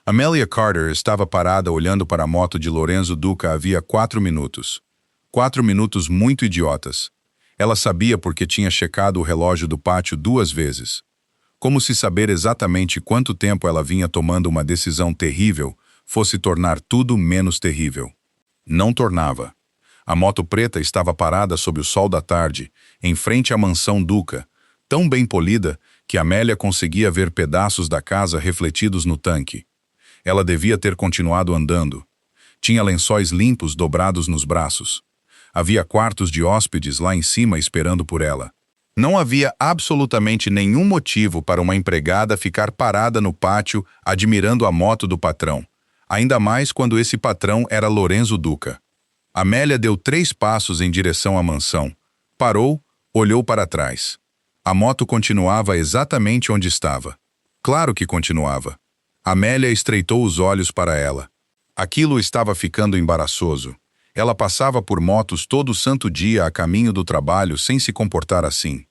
Amelia Carter estava parada olhando para a moto de Lorenzo Duca havia 4 minutos. 4 minutos muito idiotas. Ela sabia porque tinha checado o relógio do pátio 2 vezes. Como se saber exatamente quanto tempo ela vinha tomando uma decisão terrível fosse tornar tudo menos terrível. Não tornava. A moto preta estava parada sob o sol da tarde, em frente à mansão Duca, tão bem polida que Amélia conseguia ver pedaços da casa refletidos no tanque. Ela devia ter continuado andando. Tinha lençóis limpos dobrados nos braços. Havia quartos de hóspedes lá em cima esperando por ela. Não havia absolutamente nenhum motivo para uma empregada ficar parada no pátio admirando a moto do patrão, ainda mais quando esse patrão era Lorenzo Duca. Amélia deu 3 passos em direção à mansão. Parou, olhou para trás. A moto continuava exatamente onde estava. Claro que continuava. Amélia estreitou os olhos para ela. Aquilo estava ficando embaraçoso. Ela passava por motos todo santo dia a caminho do trabalho sem se comportar assim.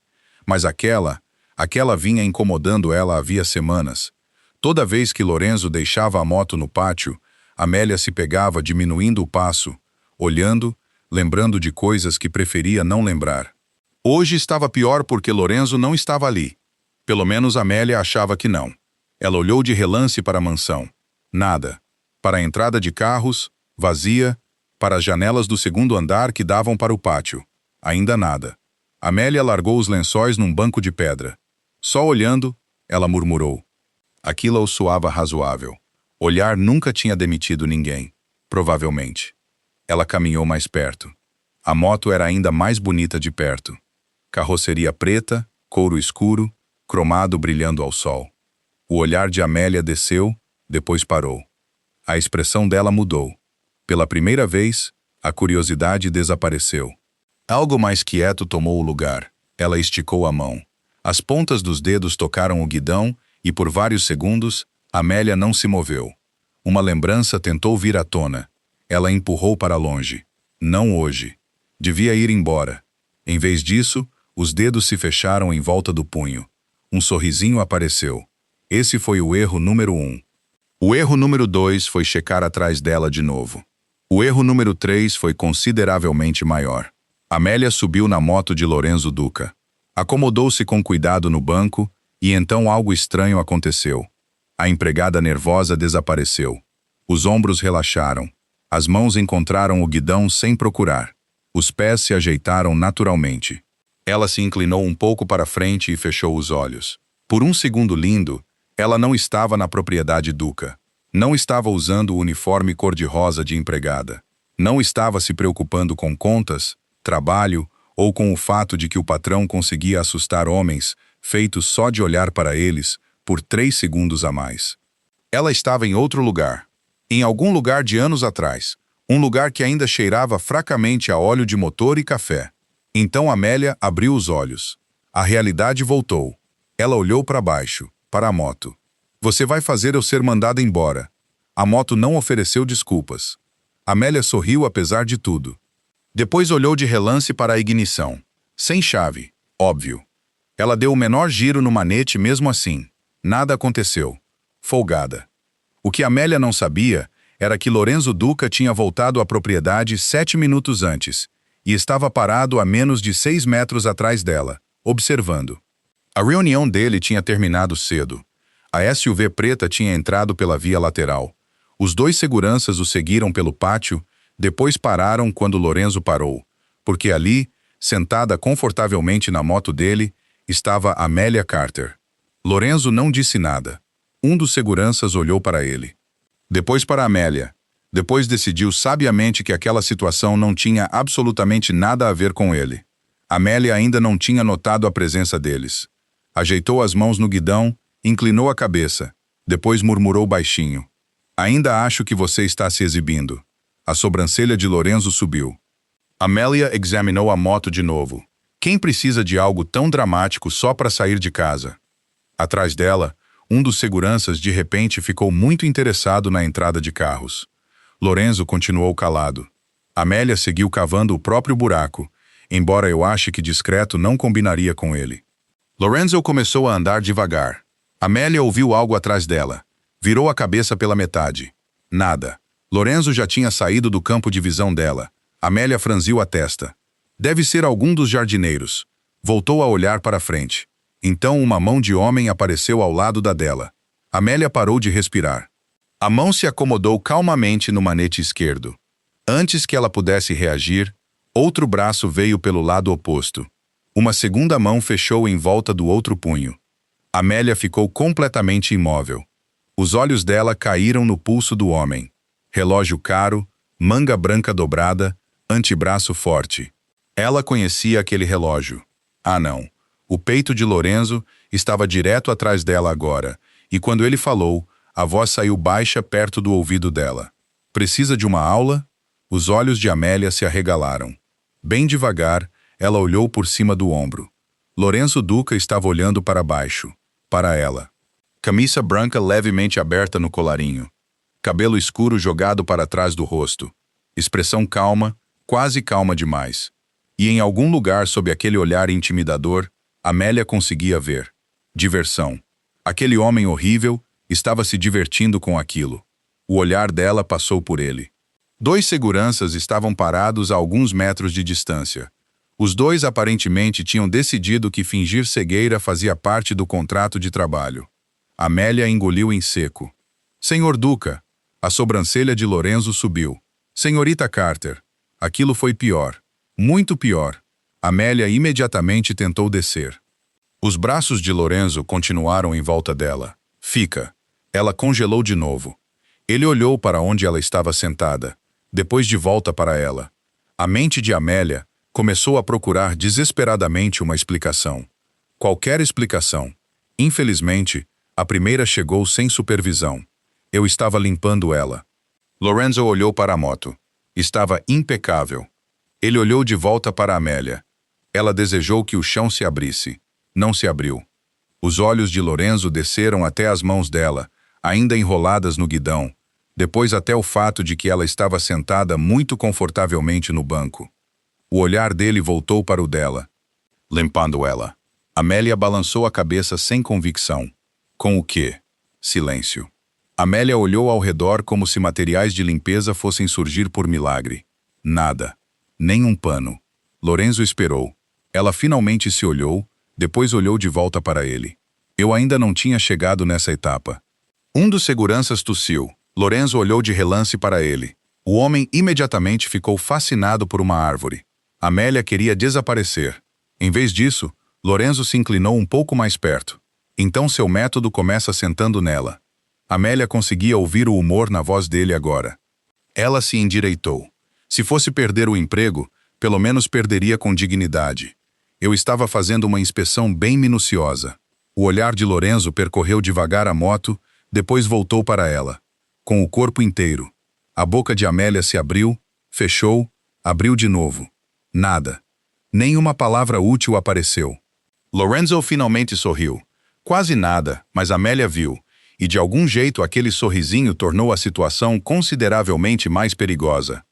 Mas aquela vinha incomodando ela havia semanas. Toda vez que Lorenzo deixava a moto no pátio, Amélia se pegava diminuindo o passo, olhando, lembrando de coisas que preferia não lembrar. Hoje estava pior porque Lorenzo não estava ali. Pelo menos Amélia achava que não. Ela olhou de relance para a mansão. Nada. Para a entrada de carros, vazia. Para as janelas do 2º andar que davam para o pátio. Ainda nada. Amélia largou os lençóis num banco de pedra. Só olhando, ela murmurou. Aquilo o soava razoável. Olhar nunca tinha demitido ninguém. Provavelmente. Ela caminhou mais perto. A moto era ainda mais bonita de perto. Carroceria preta, couro escuro, cromado brilhando ao sol. O olhar de Amélia desceu, depois parou. A expressão dela mudou. Pela primeira vez, a curiosidade desapareceu. Algo mais quieto tomou o lugar. Ela esticou a mão. As pontas dos dedos tocaram o guidão e, por vários segundos, Amélia não se moveu. Uma lembrança tentou vir à tona. Ela empurrou para longe. Não hoje. Devia ir embora. Em vez disso, os dedos se fecharam em volta do punho. Um sorrisinho apareceu. Esse foi o erro número 1. O erro número 2 foi checar atrás dela de novo. O erro número 3 foi consideravelmente maior. Amélia subiu na moto de Lorenzo Duca. Acomodou-se com cuidado no banco e então algo estranho aconteceu. A empregada nervosa desapareceu. Os ombros relaxaram. As mãos encontraram o guidão sem procurar. Os pés se ajeitaram naturalmente. Ela se inclinou um pouco para frente e fechou os olhos. Por um segundo lindo, ela não estava na propriedade Duca. Não estava usando o uniforme cor-de-rosa de empregada. Não estava se preocupando com contas, trabalho ou com o fato de que o patrão conseguia assustar homens, feitos só de olhar para eles, por 3 segundos a mais. Ela estava em outro lugar. Em algum lugar de anos atrás. Um lugar que ainda cheirava fracamente a óleo de motor e café. Então Amélia abriu os olhos. A realidade voltou. Ela olhou para baixo, para a moto. Você vai fazer eu ser mandada embora. A moto não ofereceu desculpas. Amélia sorriu apesar de tudo. Depois olhou de relance para a ignição. Sem chave, óbvio. Ela deu o menor giro no manete mesmo assim. Nada aconteceu. Folgada. O que Amélia não sabia era que Lorenzo Duca tinha voltado à propriedade 7 minutos antes e estava parado a menos de 6 metros atrás dela, observando. A reunião dele tinha terminado cedo. A SUV preta tinha entrado pela via lateral. Os 2 seguranças o seguiram pelo pátio, depois pararam quando Lorenzo parou, porque ali, sentada confortavelmente na moto dele, estava Amélia Carter. Lorenzo não disse nada. Um dos seguranças olhou para ele. Depois para Amélia. Depois decidiu sabiamente que aquela situação não tinha absolutamente nada a ver com ele. Amélia ainda não tinha notado a presença deles. Ajeitou as mãos no guidão, inclinou a cabeça. Depois murmurou baixinho. Ainda acho que você está se exibindo. A sobrancelha de Lorenzo subiu. Amélia examinou a moto de novo. Quem precisa de algo tão dramático só para sair de casa? Atrás dela, um dos seguranças de repente ficou muito interessado na entrada de carros. Lorenzo continuou calado. Amélia seguiu cavando o próprio buraco, embora eu ache que discreto não combinaria com ele. Lorenzo começou a andar devagar. Amélia ouviu algo atrás dela. Virou a cabeça pela metade. Nada. Lorenzo já tinha saído do campo de visão dela. Amélia franziu a testa. Deve ser algum dos jardineiros. Voltou a olhar para frente. Então uma mão de homem apareceu ao lado da dela. Amélia parou de respirar. A mão se acomodou calmamente no manete esquerdo. Antes que ela pudesse reagir, outro braço veio pelo lado oposto. Uma segunda mão fechou em volta do outro punho. Amélia ficou completamente imóvel. Os olhos dela caíram no pulso do homem. Relógio caro, manga branca dobrada, antebraço forte. Ela conhecia aquele relógio. Ah, não. O peito de Lorenzo estava direto atrás dela agora, e quando ele falou, a voz saiu baixa perto do ouvido dela. Precisa de uma aula? Os olhos de Amélia se arregalaram. Bem devagar, ela olhou por cima do ombro. Lorenzo Duca estava olhando para baixo, para ela. Camisa branca levemente aberta no colarinho. Cabelo escuro jogado para trás do rosto. Expressão calma, quase calma demais. E em algum lugar sob aquele olhar intimidador, Amélia conseguia ver. Diversão. Aquele homem horrível estava se divertindo com aquilo. O olhar dela passou por ele. 2 seguranças estavam parados a alguns metros de distância. Os 2 aparentemente tinham decidido que fingir cegueira fazia parte do contrato de trabalho. Amélia engoliu em seco. Senhor Duca. A sobrancelha de Lorenzo subiu. Senhorita Carter. Aquilo foi pior. Muito pior. Amélia imediatamente tentou descer. Os braços de Lorenzo continuaram em volta dela. Fica. Ela congelou de novo. Ele olhou para onde ela estava sentada, depois de volta para ela. A mente de Amélia começou a procurar desesperadamente uma explicação. Qualquer explicação. Infelizmente, a primeira chegou sem supervisão. Eu estava limpando ela. Lorenzo olhou para a moto. Estava impecável. Ele olhou de volta para Amélia. Ela desejou que o chão se abrisse. Não se abriu. Os olhos de Lorenzo desceram até as mãos dela, ainda enroladas no guidão, depois até o fato de que ela estava sentada muito confortavelmente no banco. O olhar dele voltou para o dela, limpando ela. Amélia balançou a cabeça sem convicção. Com o quê? Silêncio. Amélia olhou ao redor como se materiais de limpeza fossem surgir por milagre. Nada. Nem um pano. Lorenzo esperou. Ela finalmente se olhou, depois olhou de volta para ele. Eu ainda não tinha chegado nessa etapa. Um dos seguranças tossiu. Lorenzo olhou de relance para ele. O homem imediatamente ficou fascinado por uma árvore. Amélia queria desaparecer. Em vez disso, Lorenzo se inclinou um pouco mais perto. Então seu método começa sentando nela. Amélia conseguia ouvir o humor na voz dele agora. Ela se endireitou. Se fosse perder o emprego, pelo menos perderia com dignidade. Eu estava fazendo uma inspeção bem minuciosa. O olhar de Lorenzo percorreu devagar a moto, depois voltou para ela. Com o corpo inteiro. A boca de Amélia se abriu, fechou, abriu de novo. Nada. Nenhuma palavra útil apareceu. Lorenzo finalmente sorriu. Quase nada, mas Amélia viu. E de algum jeito aquele sorrisinho tornou a situação consideravelmente mais perigosa.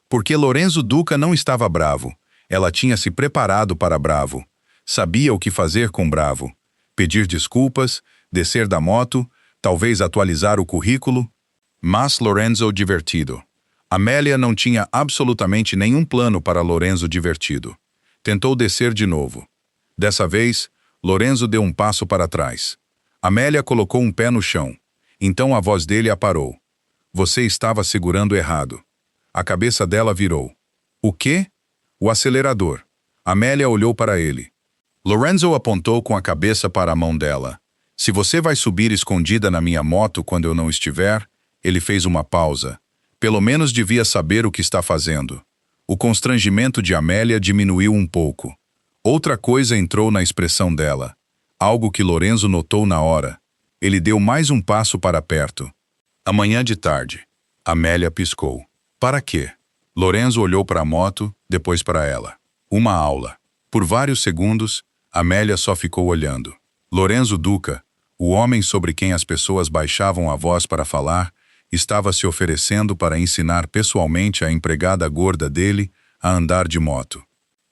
Porque Lorenzo Duca não estava bravo. Ela tinha se preparado para bravo. Sabia o que fazer com bravo. Pedir desculpas, descer da moto, talvez atualizar o currículo. Mas Lorenzo divertido. Amélia não tinha absolutamente nenhum plano para Lorenzo divertido. Tentou descer de novo. Dessa vez, Lorenzo deu um passo para trás. Amélia colocou um pé no chão. Então a voz dele a parou. Você estava segurando errado. A cabeça dela virou. O quê? O acelerador. Amélia olhou para ele. Lorenzo apontou com a cabeça para a mão dela. Se você vai subir escondida na minha moto quando eu não estiver, ele fez uma pausa. Pelo menos devia saber o que está fazendo. O constrangimento de Amélia diminuiu um pouco. Outra coisa entrou na expressão dela. Algo que Lorenzo notou na hora. Ele deu mais um passo para perto. Amanhã de tarde. Amélia piscou. Para quê? Lorenzo olhou para a moto, depois para ela. Uma aula. Por vários segundos, Amélia só ficou olhando. Lorenzo Duca, o homem sobre quem as pessoas baixavam a voz para falar, estava se oferecendo para ensinar pessoalmente a empregada gorda dele a andar de moto.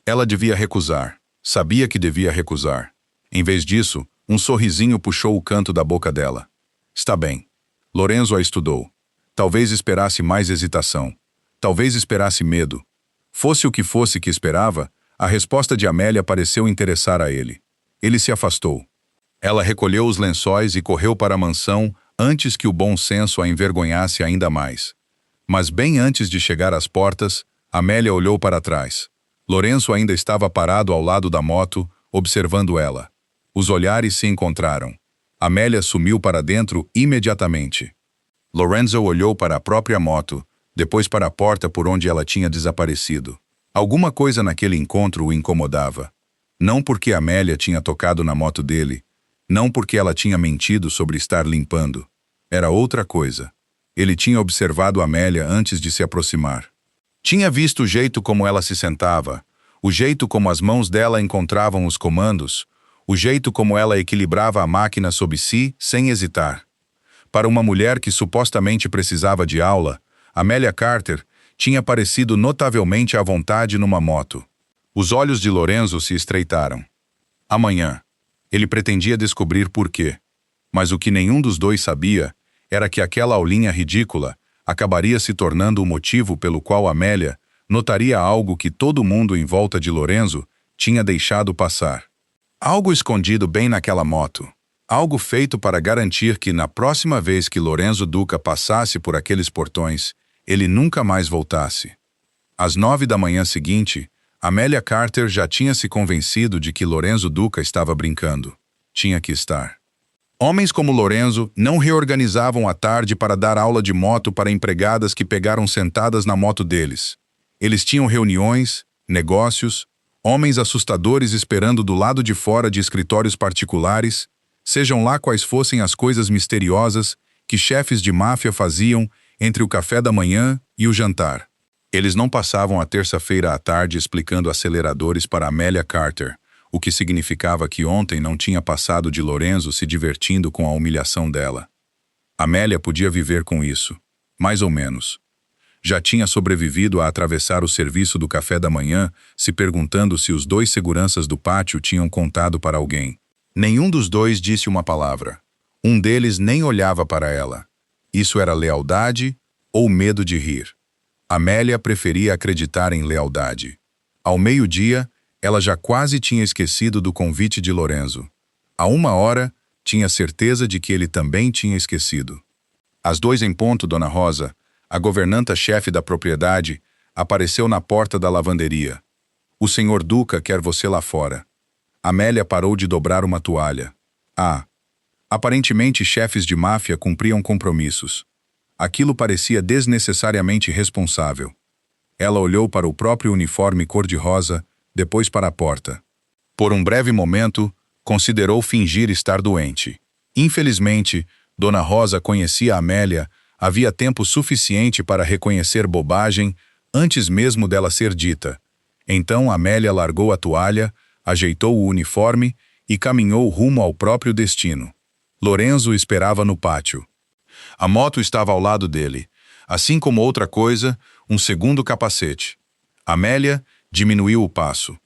Ela devia recusar. Sabia que devia recusar. Em vez disso, um sorrisinho puxou o canto da boca dela. Está bem. Lorenzo a estudou. Talvez esperasse mais hesitação. Talvez esperasse medo. Fosse o que fosse que esperava, a resposta de Amélia pareceu interessar a ele. Ele se afastou. Ela recolheu os lençóis e correu para a mansão antes que o bom senso a envergonhasse ainda mais. Mas bem antes de chegar às portas, Amélia olhou para trás. Lorenzo ainda estava parado ao lado da moto, observando ela. Os olhares se encontraram. Amélia sumiu para dentro imediatamente. Lorenzo olhou para a própria moto, depois para a porta por onde ela tinha desaparecido. Alguma coisa naquele encontro o incomodava. Não porque Amélia tinha tocado na moto dele, não porque ela tinha mentido sobre estar limpando. Era outra coisa. Ele tinha observado Amélia antes de se aproximar. Tinha visto o jeito como ela se sentava, o jeito como as mãos dela encontravam os comandos, o jeito como ela equilibrava a máquina sob si sem hesitar. Para uma mulher que supostamente precisava de aula, Amélia Carter tinha parecido notavelmente à vontade numa moto. Os olhos de Lorenzo se estreitaram. Amanhã. Ele pretendia descobrir por quê. Mas o que nenhum dos dois sabia era que aquela aulinha ridícula acabaria se tornando o motivo pelo qual Amélia notaria algo que todo mundo em volta de Lorenzo tinha deixado passar. Algo escondido bem naquela moto. Algo feito para garantir que na próxima vez que Lorenzo Duca passasse por aqueles portões, ele nunca mais voltasse. Às 9 da manhã seguinte, Amélia Carter já tinha se convencido de que Lorenzo Duca estava brincando. Tinha que estar. Homens como Lorenzo não reorganizavam a tarde para dar aula de moto para empregadas que pegaram sentadas na moto deles. Eles tinham reuniões, negócios, homens assustadores esperando do lado de fora de escritórios particulares, sejam lá quais fossem as coisas misteriosas que chefes de máfia faziam entre o café da manhã e o jantar. Eles não passavam a terça-feira à tarde explicando aceleradores para Amélia Carter, o que significava que ontem não tinha passado de Lorenzo se divertindo com a humilhação dela. Amélia podia viver com isso, mais ou menos. Já tinha sobrevivido a atravessar o serviço do café da manhã, se perguntando se os dois seguranças do pátio tinham contado para alguém. Nenhum dos dois disse uma palavra. Um deles nem olhava para ela. Isso era lealdade ou medo de rir. Amélia preferia acreditar em lealdade. Ao meio-dia, ela já quase tinha esquecido do convite de Lorenzo. À 1 hora, tinha certeza de que ele também tinha esquecido. Às 2 em ponto, Dona Rosa, a governanta-chefe da propriedade, apareceu na porta da lavanderia. O senhor Duca quer você lá fora. Amélia parou de dobrar uma toalha. Aparentemente chefes de máfia cumpriam compromissos. Aquilo parecia desnecessariamente responsável. Ela olhou para o próprio uniforme cor-de-rosa, depois para a porta. Por um breve momento, considerou fingir estar doente. Infelizmente, Dona Rosa conhecia Amélia havia tempo suficiente para reconhecer bobagem antes mesmo dela ser dita. Então Amélia largou a toalha, ajeitou o uniforme e caminhou rumo ao próprio destino. Lorenzo esperava no pátio. A moto estava ao lado dele, assim como outra coisa, um segundo capacete. Amélia diminuiu o passo.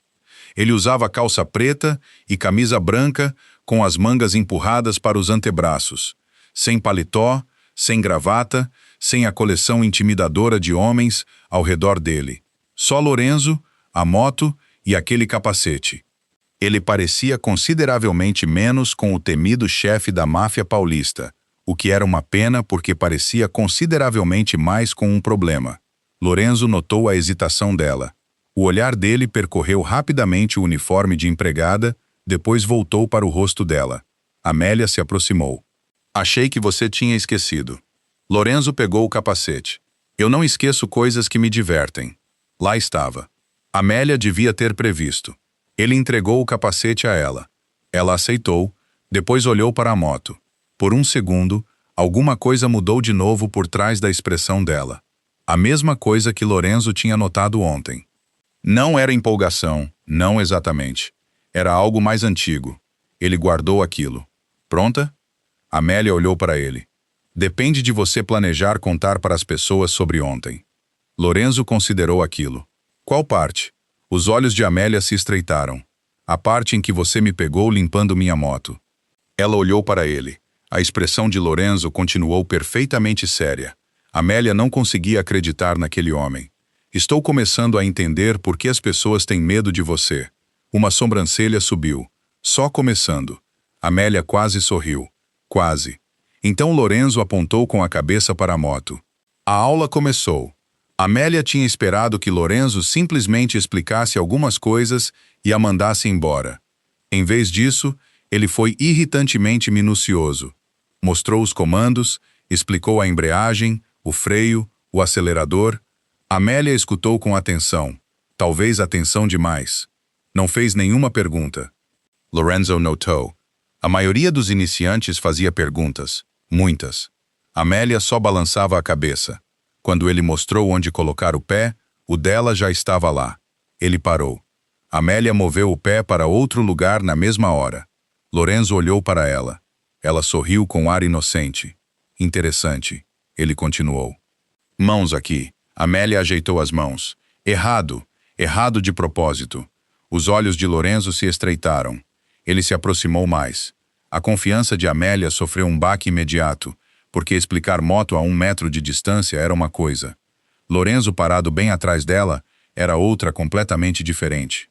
Ele usava calça preta e camisa branca com as mangas empurradas para os antebraços, sem paletó, sem gravata, sem a coleção intimidadora de homens ao redor dele. Só Lorenzo, a moto e aquele capacete. Ele parecia consideravelmente menos com o temido chefe da máfia paulista, o que era uma pena porque parecia consideravelmente mais com um problema. Lorenzo notou a hesitação dela. O olhar dele percorreu rapidamente o uniforme de empregada, depois voltou para o rosto dela. Amélia se aproximou. Achei que você tinha esquecido. Lorenzo pegou o capacete. Eu não esqueço coisas que me divertem. Lá estava. Amélia devia ter previsto. Ele entregou o capacete a ela. Ela aceitou, depois olhou para a moto. Por um segundo, alguma coisa mudou de novo por trás da expressão dela. A mesma coisa que Lorenzo tinha notado ontem. Não era empolgação, não exatamente. Era algo mais antigo. Ele guardou aquilo. Pronta? Amélia olhou para ele. Depende de você planejar contar para as pessoas sobre ontem. Lorenzo considerou aquilo. Qual parte? Os olhos de Amélia se estreitaram. A parte em que você me pegou limpando minha moto. Ela olhou para ele. A expressão de Lorenzo continuou perfeitamente séria. Amélia não conseguia acreditar naquele homem. Estou começando a entender por que as pessoas têm medo de você. Uma sobrancelha subiu. Só começando. Amélia quase sorriu. Quase. Então Lorenzo apontou com a cabeça para a moto. A aula começou. Amélia tinha esperado que Lorenzo simplesmente explicasse algumas coisas e a mandasse embora. Em vez disso, ele foi irritantemente minucioso. Mostrou os comandos, explicou a embreagem, o freio, o acelerador. Amélia escutou com atenção, talvez atenção demais. Não fez nenhuma pergunta. Lorenzo notou. A maioria dos iniciantes fazia perguntas, muitas. Amélia só balançava a cabeça. Quando ele mostrou onde colocar o pé, o dela já estava lá. Ele parou. Amélia moveu o pé para outro lugar na mesma hora. Lorenzo olhou para ela. Ela sorriu com ar inocente. Interessante. Ele continuou. Mãos aqui. Amélia ajeitou as mãos. Errado. Errado de propósito. Os olhos de Lorenzo se estreitaram. Ele se aproximou mais. A confiança de Amélia sofreu um baque imediato, porque explicar moto a 1 metro de distância era uma coisa. Lorenzo parado bem atrás dela era outra completamente diferente.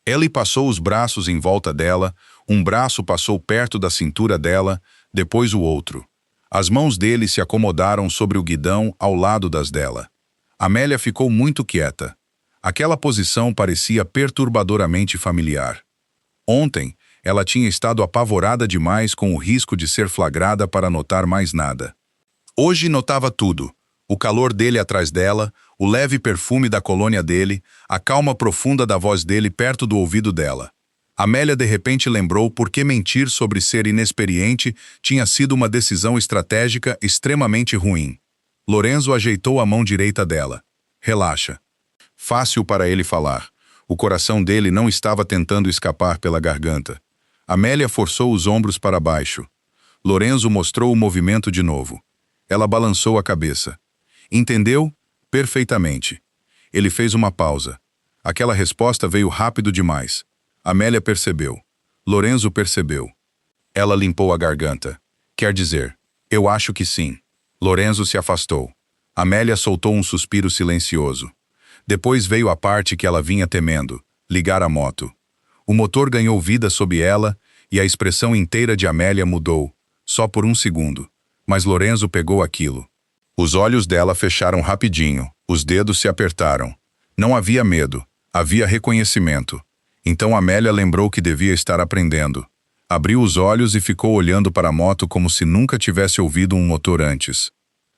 Ele passou os braços em volta dela, um braço passou perto da cintura dela, depois o outro. As mãos dele se acomodaram sobre o guidão ao lado das dela. Amélia ficou muito quieta. Aquela posição parecia perturbadoramente familiar. Ontem, ela tinha estado apavorada demais com o risco de ser flagrada para notar mais nada. Hoje notava tudo. O calor dele atrás dela, o leve perfume da colônia dele, a calma profunda da voz dele perto do ouvido dela. Amélia de repente lembrou por que mentir sobre ser inexperiente tinha sido uma decisão estratégica extremamente ruim. Lorenzo ajeitou a mão direita dela. Relaxa. Fácil para ele falar. O coração dele não estava tentando escapar pela garganta. Amélia forçou os ombros para baixo. Lorenzo mostrou o movimento de novo. Ela balançou a cabeça. Entendeu? Perfeitamente. Ele fez uma pausa. Aquela resposta veio rápido demais. Amélia percebeu. Lorenzo percebeu. Ela limpou a garganta. Quer dizer, eu acho que sim. Lorenzo se afastou. Amélia soltou um suspiro silencioso. Depois veio a parte que ela vinha temendo, ligar a moto. O motor ganhou vida sob ela e a expressão inteira de Amélia mudou, só por um segundo. Mas Lorenzo pegou aquilo. Os olhos dela fecharam rapidinho, os dedos se apertaram. Não havia medo, havia reconhecimento. Então Amélia lembrou que devia estar aprendendo. Abriu os olhos e ficou olhando para a moto como se nunca tivesse ouvido um motor antes.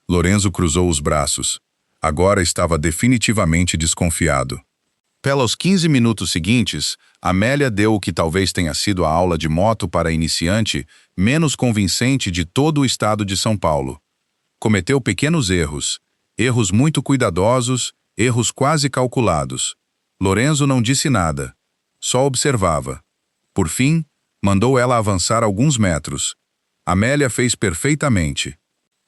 Lorenzo cruzou os braços. Agora estava definitivamente desconfiado. Pelos 15 minutos seguintes, Amélia deu o que talvez tenha sido a aula de moto para iniciante menos convincente de todo o estado de São Paulo. Cometeu pequenos erros, erros muito cuidadosos, erros quase calculados. Lorenzo não disse nada, só observava. Por fim, mandou ela avançar alguns metros. Amélia fez perfeitamente.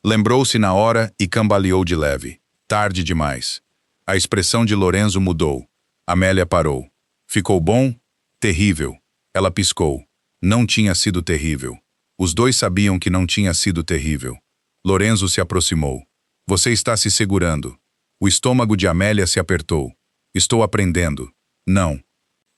Lembrou-se na hora e cambaleou de leve. Tarde demais. A expressão de Lorenzo mudou. Amélia parou. Ficou bom? Terrível. Ela piscou. Não tinha sido terrível. Os dois sabiam que não tinha sido terrível. Lorenzo se aproximou. Você está se segurando. O estômago de Amélia se apertou. Estou aprendendo. Não.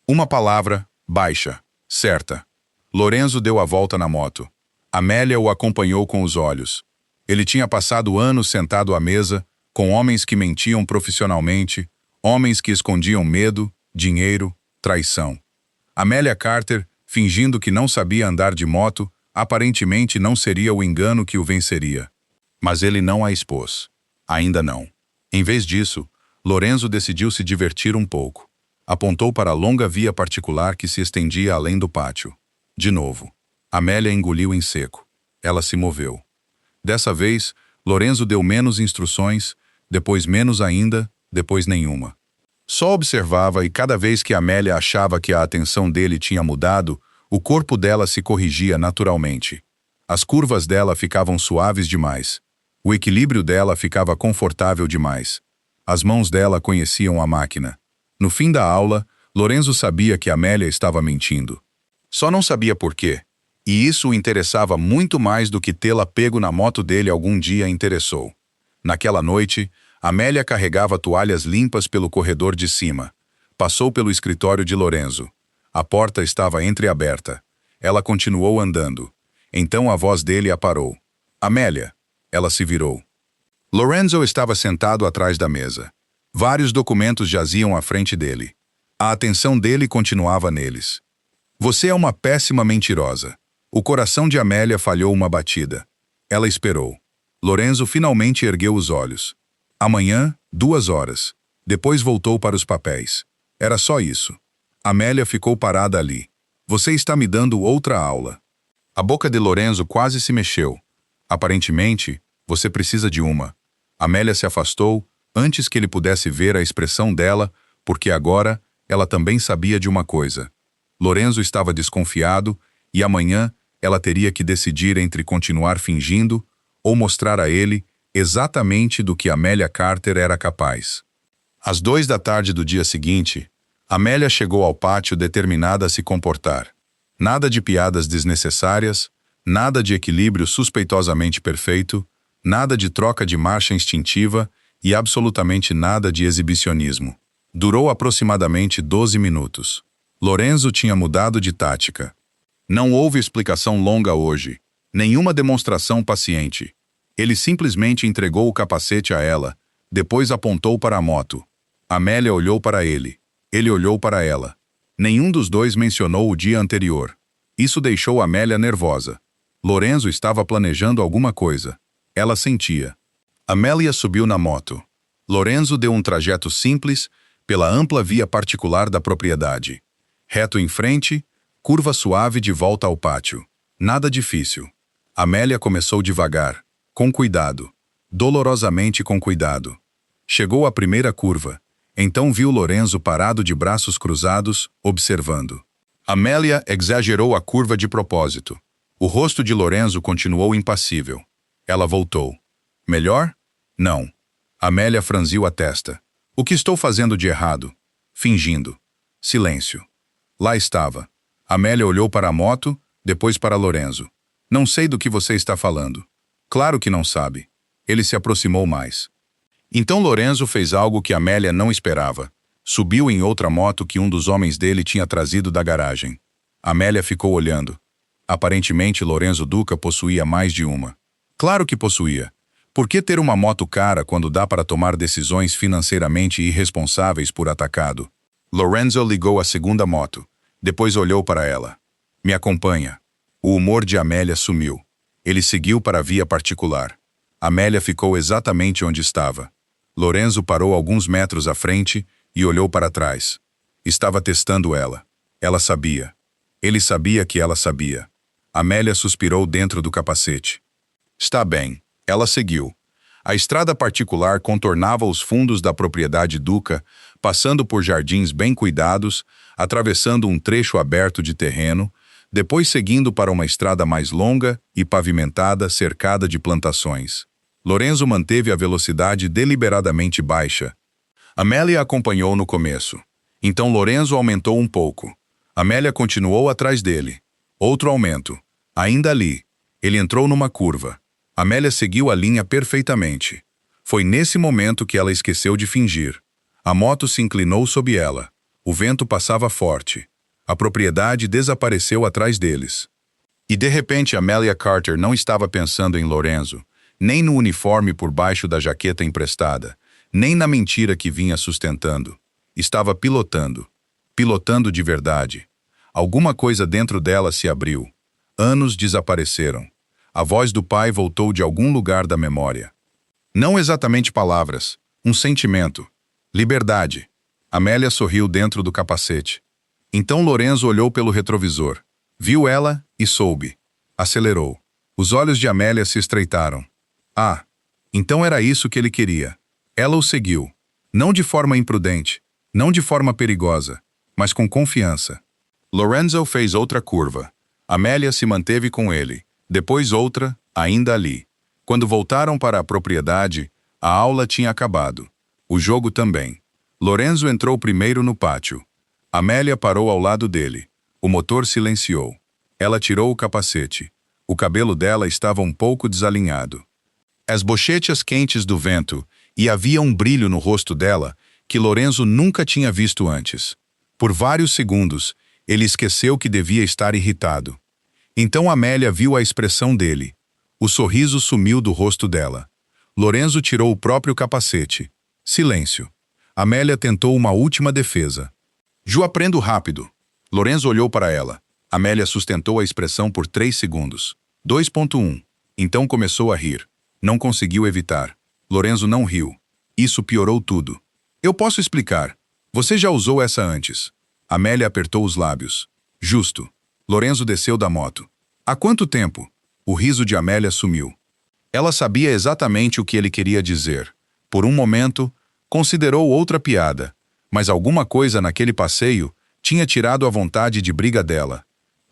Uma palavra, baixa, certa. Lorenzo deu a volta na moto. Amélia o acompanhou com os olhos. Ele tinha passado anos sentado à mesa, com homens que mentiam profissionalmente, homens que escondiam medo, dinheiro, traição. Amélia Carter, fingindo que não sabia andar de moto, aparentemente não seria o engano que o venceria. Mas ele não a expôs. Ainda não. Em vez disso, Lorenzo decidiu se divertir um pouco. Apontou para a longa via particular que se estendia além do pátio. De novo. Amélia engoliu em seco. Ela se moveu. Dessa vez, Lorenzo deu menos instruções, depois menos ainda, depois nenhuma. Só observava e cada vez que Amélia achava que a atenção dele tinha mudado, o corpo dela se corrigia naturalmente. As curvas dela ficavam suaves demais. O equilíbrio dela ficava confortável demais. As mãos dela conheciam a máquina. No fim da aula, Lorenzo sabia que Amélia estava mentindo. Só não sabia por quê. E isso o interessava muito mais do que tê-la pego na moto dele algum dia interessou. Naquela noite, Amélia carregava toalhas limpas pelo corredor de cima. Passou pelo escritório de Lorenzo. A porta estava entreaberta. Ela continuou andando. Então a voz dele a parou. Amélia. Ela se virou. Lorenzo estava sentado atrás da mesa. Vários documentos jaziam à frente dele. A atenção dele continuava neles. Você é uma péssima mentirosa. O coração de Amélia falhou uma batida. Ela esperou. Lorenzo finalmente ergueu os olhos. Amanhã, 2 horas. Depois voltou para os papéis. Era só isso. Amélia ficou parada ali. Você está me dando outra aula. A boca de Lorenzo quase se mexeu. Aparentemente, você precisa de uma. Amélia se afastou antes que ele pudesse ver a expressão dela, porque agora ela também sabia de uma coisa. Lorenzo estava desconfiado e amanhã ela teria que decidir entre continuar fingindo ou mostrar a ele exatamente do que Amélia Carter era capaz. Às 2 da tarde do dia seguinte, Amélia chegou ao pátio determinada a se comportar. Nada de piadas desnecessárias, nada de equilíbrio suspeitosamente perfeito, nada de troca de marcha instintiva e absolutamente nada de exibicionismo. Durou aproximadamente 12 minutos. Lorenzo tinha mudado de tática. Não houve explicação longa hoje, nenhuma demonstração paciente. Ele simplesmente entregou o capacete a ela, depois apontou para a moto. Amélia olhou para ele. Ele olhou para ela. Nenhum dos dois mencionou o dia anterior. Isso deixou Amélia nervosa. Lorenzo estava planejando alguma coisa. Ela sentia. Amélia subiu na moto. Lorenzo deu um trajeto simples pela ampla via particular da propriedade. Reto em frente, curva suave de volta ao pátio. Nada difícil. Amélia começou devagar, com cuidado, dolorosamente com cuidado. Chegou à primeira curva. Então viu Lorenzo parado de braços cruzados, observando. Amélia exagerou a curva de propósito. O rosto de Lorenzo continuou impassível. Ela voltou. Melhor? Não. Amélia franziu a testa. O que estou fazendo de errado? Fingindo. Silêncio. Lá estava. Amélia olhou para a moto, depois para Lorenzo. Não sei do que você está falando. Claro que não sabe. Ele se aproximou mais. Então Lorenzo fez algo que Amélia não esperava. Subiu em outra moto que um dos homens dele tinha trazido da garagem. Amélia ficou olhando. Aparentemente Lorenzo Duca possuía mais de uma. Claro que possuía. Por que ter uma moto cara quando dá para tomar decisões financeiramente irresponsáveis por atacado? Lorenzo ligou a segunda moto. Depois olhou para ela. Me acompanha. O humor de Amélia sumiu. Ele seguiu para a via particular. Amélia ficou exatamente onde estava. Lorenzo parou alguns metros à frente e olhou para trás. Estava testando ela. Ela sabia. Ele sabia que ela sabia. Amélia suspirou dentro do capacete. Está bem. Ela seguiu. A estrada particular contornava os fundos da propriedade Duca, passando por jardins bem cuidados, atravessando um trecho aberto de terreno, depois seguindo para uma estrada mais longa e pavimentada cercada de plantações. Lorenzo manteve a velocidade deliberadamente baixa. Amélia acompanhou no começo. Então Lorenzo aumentou um pouco. Amélia continuou atrás dele. Outro aumento. Ainda ali. Ele entrou numa curva. Amélia seguiu a linha perfeitamente. Foi nesse momento que ela esqueceu de fingir. A moto se inclinou sob ela. O vento passava forte. A propriedade desapareceu atrás deles. E de repente Amélia Carter não estava pensando em Lorenzo, nem no uniforme por baixo da jaqueta emprestada, nem na mentira que vinha sustentando. Estava pilotando. Pilotando de verdade. Alguma coisa dentro dela se abriu. Anos desapareceram. A voz do pai voltou de algum lugar da memória. Não exatamente palavras, um sentimento. Liberdade. Amélia sorriu dentro do capacete. Então Lorenzo olhou pelo retrovisor. Viu ela e soube. Acelerou. Os olhos de Amélia se estreitaram. Ah, então era isso que ele queria. Ela o seguiu. Não de forma imprudente, não de forma perigosa, mas com confiança. Lorenzo fez outra curva. Amélia se manteve com ele. Depois outra, ainda ali. Quando voltaram para a propriedade, a aula tinha acabado. O jogo também. Lorenzo entrou primeiro no pátio. Amélia parou ao lado dele. O motor silenciou. Ela tirou o capacete. O cabelo dela estava um pouco desalinhado. As bochechas quentes do vento, e havia um brilho no rosto dela que Lorenzo nunca tinha visto antes. Por vários segundos, ele esqueceu que devia estar irritado. Então Amélia viu a expressão dele. O sorriso sumiu do rosto dela. Lorenzo tirou o próprio capacete. Silêncio. Amélia tentou uma última defesa. "Ju, aprendo rápido." Lorenzo olhou para ela. Amélia sustentou a expressão por 3 segundos. 2.1. Então começou a rir. Não conseguiu evitar. Lorenzo não riu. Isso piorou tudo. "Eu posso explicar. Você já usou essa antes." Amélia apertou os lábios. "Justo." Lorenzo desceu da moto. "Há quanto tempo?" O riso de Amélia sumiu. Ela sabia exatamente o que ele queria dizer. Por um momento, considerou outra piada, mas alguma coisa naquele passeio tinha tirado a vontade de briga dela.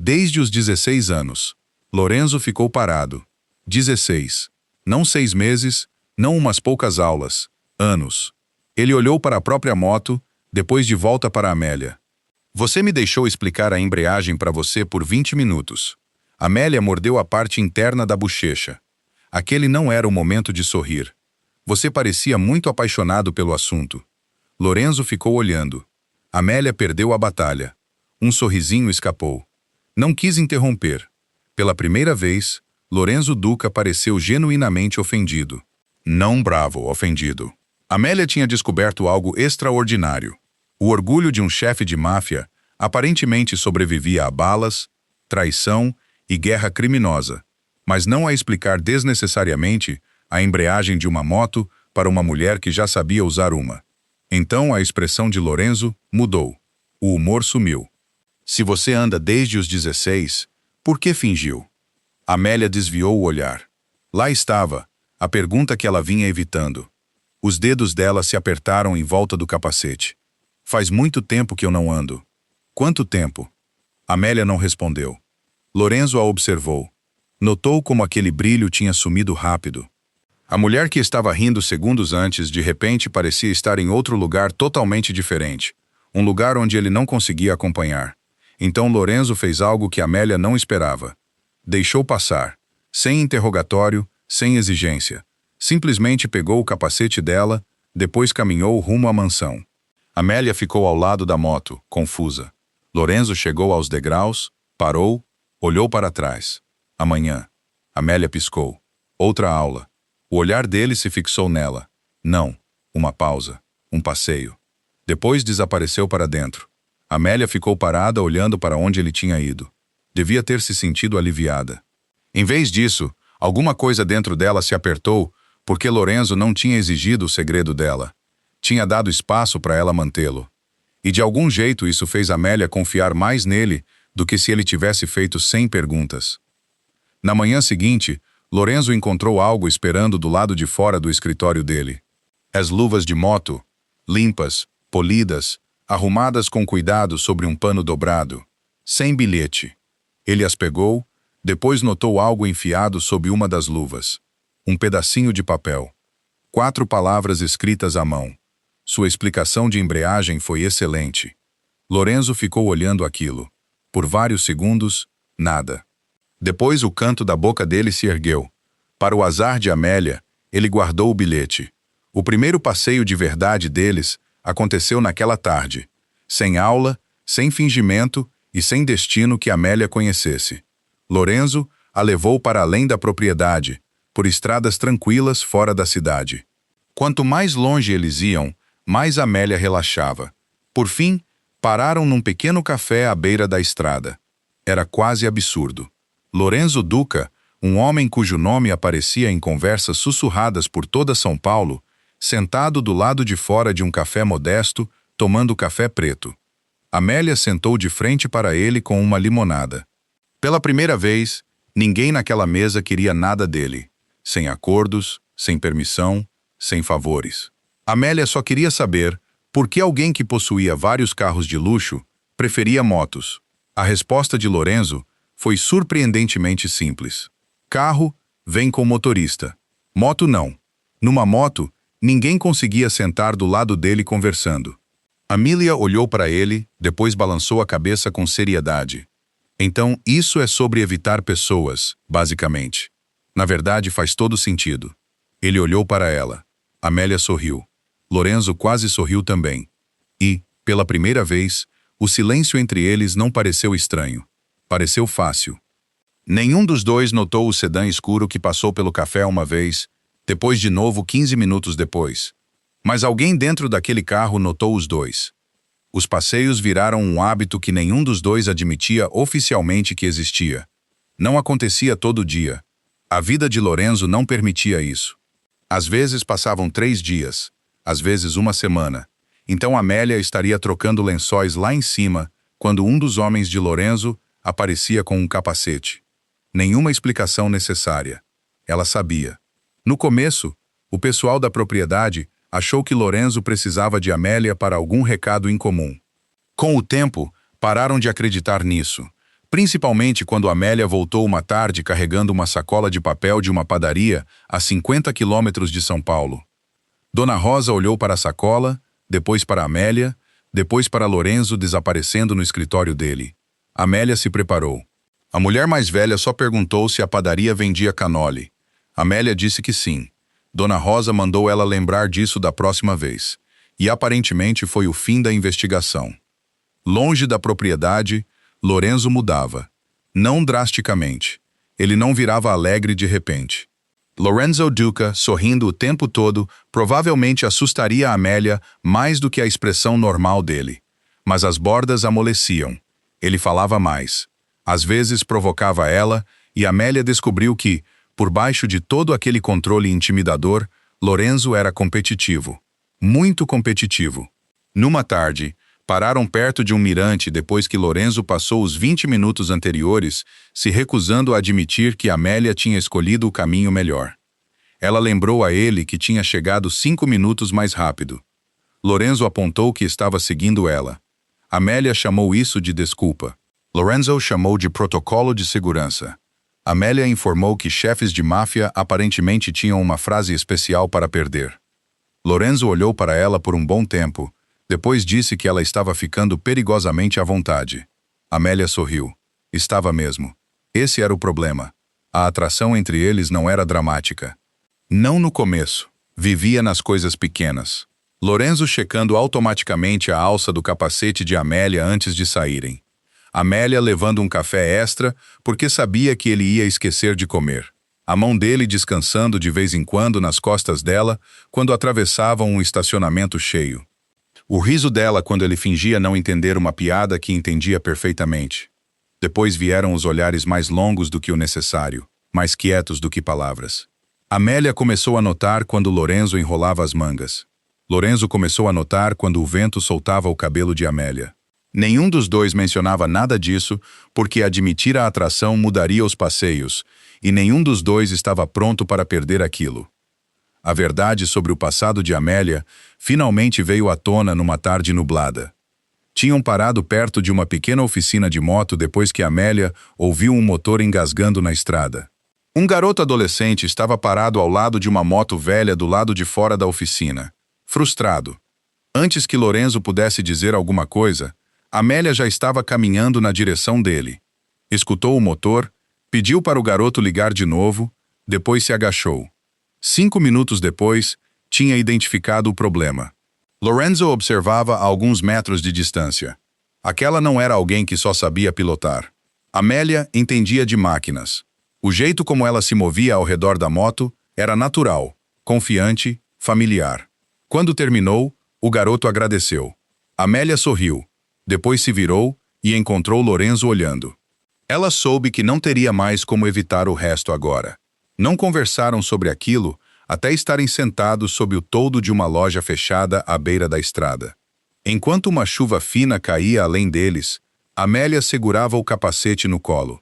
Desde os 16 anos. Lorenzo ficou parado. 16. Não 6 meses, não umas poucas aulas. Anos. Ele olhou para a própria moto, depois de volta para Amélia. "Você me deixou explicar a embreagem para você por 20 minutos. Amélia mordeu a parte interna da bochecha. Aquele não era o momento de sorrir. Você parecia muito apaixonado pelo assunto. Lorenzo ficou olhando. Amélia perdeu a batalha. Um sorrisinho escapou. Não quis interromper. Pela primeira vez, Lorenzo Duca pareceu genuinamente ofendido. Não bravo, ofendido. Amélia tinha descoberto algo extraordinário. O orgulho de um chefe de máfia aparentemente sobrevivia a balas, traição e guerra criminosa, mas não a explicar desnecessariamente a embreagem de uma moto para uma mulher que já sabia usar uma. Então a expressão de Lorenzo mudou. O humor sumiu. "Se você anda desde os 16, por que fingiu?" Amélia desviou o olhar. Lá estava, a pergunta que ela vinha evitando. Os dedos dela se apertaram em volta do capacete. "Faz muito tempo que eu não ando." "Quanto tempo?" Amélia não respondeu. Lorenzo a observou. Notou como aquele brilho tinha sumido rápido. A mulher que estava rindo segundos antes, de repente, parecia estar em outro lugar totalmente diferente. Um lugar onde ele não conseguia acompanhar. Então Lorenzo fez algo que Amélia não esperava. Deixou passar. Sem interrogatório, sem exigência. Simplesmente pegou o capacete dela, depois caminhou rumo à mansão. Amélia ficou ao lado da moto, confusa. Lorenzo chegou aos degraus, parou, olhou para trás. Amanhã. Amélia piscou. Outra aula. O olhar dele se fixou nela. Não. Uma pausa. Um passeio. Depois desapareceu para dentro. Amélia ficou parada olhando para onde ele tinha ido. Devia ter se sentido aliviada. Em vez disso, alguma coisa dentro dela se apertou porque Lorenzo não tinha exigido o segredo dela. Tinha dado espaço para ela mantê-lo. E de algum jeito isso fez Amélia confiar mais nele do que se ele tivesse feito 100 perguntas. Na manhã seguinte, Lorenzo encontrou algo esperando do lado de fora do escritório dele. As luvas de moto, limpas, polidas, arrumadas com cuidado sobre um pano dobrado. Sem bilhete. Ele as pegou, depois notou algo enfiado sob uma das luvas. Um pedacinho de papel. 4 palavras escritas à mão. Sua explicação de embreagem foi excelente. Lorenzo ficou olhando aquilo. Por vários segundos, nada. Depois o canto da boca dele se ergueu. Para o azar de Amélia, ele guardou o bilhete. O primeiro passeio de verdade deles aconteceu naquela tarde. Sem aula, sem fingimento e sem destino que Amélia conhecesse. Lorenzo a levou para além da propriedade, por estradas tranquilas fora da cidade. Quanto mais longe eles iam, mais Amélia relaxava. Por fim, pararam num pequeno café à beira da estrada. Era quase absurdo. Lorenzo Duca, um homem cujo nome aparecia em conversas sussurradas por toda São Paulo, sentado do lado de fora de um café modesto, tomando café preto. Amélia sentou de frente para ele com uma limonada. Pela primeira vez, ninguém naquela mesa queria nada dele. Sem acordos, sem permissão, sem favores. Amélia só queria saber por que alguém que possuía vários carros de luxo preferia motos. A resposta de Lorenzo foi surpreendentemente simples. Carro vem com motorista. Moto não. Numa moto, ninguém conseguia sentar do lado dele conversando. Amélia olhou para ele, depois balançou a cabeça com seriedade. Então, isso é sobre evitar pessoas, basicamente. Na verdade, faz todo sentido. Ele olhou para ela. Amélia sorriu. Lorenzo quase sorriu também. E, pela primeira vez, o silêncio entre eles não pareceu estranho. Pareceu fácil. Nenhum dos dois notou o sedã escuro que passou pelo café uma vez, depois de novo 15 minutos depois. Mas alguém dentro daquele carro notou os dois. Os passeios viraram um hábito que nenhum dos dois admitia oficialmente que existia. Não acontecia todo dia. A vida de Lorenzo não permitia isso. Às vezes passavam 3 dias, às vezes uma semana. Então Amélia estaria trocando lençóis lá em cima, quando um dos homens de Lorenzo aparecia com um capacete. Nenhuma explicação necessária. Ela sabia. No começo, o pessoal da propriedade achou que Lorenzo precisava de Amélia para algum recado incomum. Com o tempo, pararam de acreditar nisso, principalmente quando Amélia voltou uma tarde carregando uma sacola de papel de uma padaria a 50 quilômetros de São Paulo. Dona Rosa olhou para a sacola, depois para Amélia, depois para Lorenzo desaparecendo no escritório dele. Amélia se preparou. A mulher mais velha só perguntou se a padaria vendia cannoli. Amélia disse que sim. Dona Rosa mandou ela lembrar disso da próxima vez. E aparentemente foi o fim da investigação. Longe da propriedade, Lorenzo mudava. Não drasticamente. Ele não virava alegre de repente. Lorenzo Duca, sorrindo o tempo todo, provavelmente assustaria a Amélia mais do que a expressão normal dele. Mas as bordas amoleciam. Ele falava mais. Às vezes provocava ela, e Amélia descobriu que, por baixo de todo aquele controle intimidador, Lorenzo era competitivo. Muito competitivo. Numa tarde, pararam perto de um mirante depois que Lorenzo passou os 20 minutos anteriores se recusando a admitir que Amélia tinha escolhido o caminho melhor. Ela lembrou a ele que tinha chegado 5 minutos mais rápido. Lorenzo apontou que estava seguindo ela. Amélia chamou isso de desculpa. Lorenzo chamou de protocolo de segurança. Amélia informou que chefes de máfia aparentemente tinham uma frase especial para perder. Lorenzo olhou para ela por um bom tempo, depois disse que ela estava ficando perigosamente à vontade. Amélia sorriu. Estava mesmo. Esse era o problema. A atração entre eles não era dramática. Não no começo. Vivia nas coisas pequenas. Lorenzo checando automaticamente a alça do capacete de Amélia antes de saírem. Amélia levando um café extra porque sabia que ele ia esquecer de comer. A mão dele descansando de vez em quando nas costas dela quando atravessavam um estacionamento cheio. O riso dela quando ele fingia não entender uma piada que entendia perfeitamente. Depois vieram os olhares mais longos do que o necessário, mais quietos do que palavras. Amélia começou a notar quando Lorenzo enrolava as mangas. Lorenzo começou a notar quando o vento soltava o cabelo de Amélia. Nenhum dos dois mencionava nada disso porque admitir a atração mudaria os passeios, e nenhum dos dois estava pronto para perder aquilo. A verdade sobre o passado de Amélia finalmente veio à tona numa tarde nublada. Tinham parado perto de uma pequena oficina de moto depois que Amélia ouviu um motor engasgando na estrada. Um garoto adolescente estava parado ao lado de uma moto velha do lado de fora da oficina, frustrado. Antes que Lorenzo pudesse dizer alguma coisa, Amélia já estava caminhando na direção dele. Escutou o motor, pediu para o garoto ligar de novo, depois se agachou. 5 minutos depois, tinha identificado o problema. Lorenzo observava a alguns metros de distância. Aquela não era alguém que só sabia pilotar. Amélia entendia de máquinas. O jeito como ela se movia ao redor da moto era natural, confiante, familiar. Quando terminou, o garoto agradeceu. Amélia sorriu. Depois se virou e encontrou Lorenzo olhando. Ela soube que não teria mais como evitar o resto agora. Não conversaram sobre aquilo até estarem sentados sob o toldo de uma loja fechada à beira da estrada. Enquanto uma chuva fina caía além deles, Amélia segurava o capacete no colo.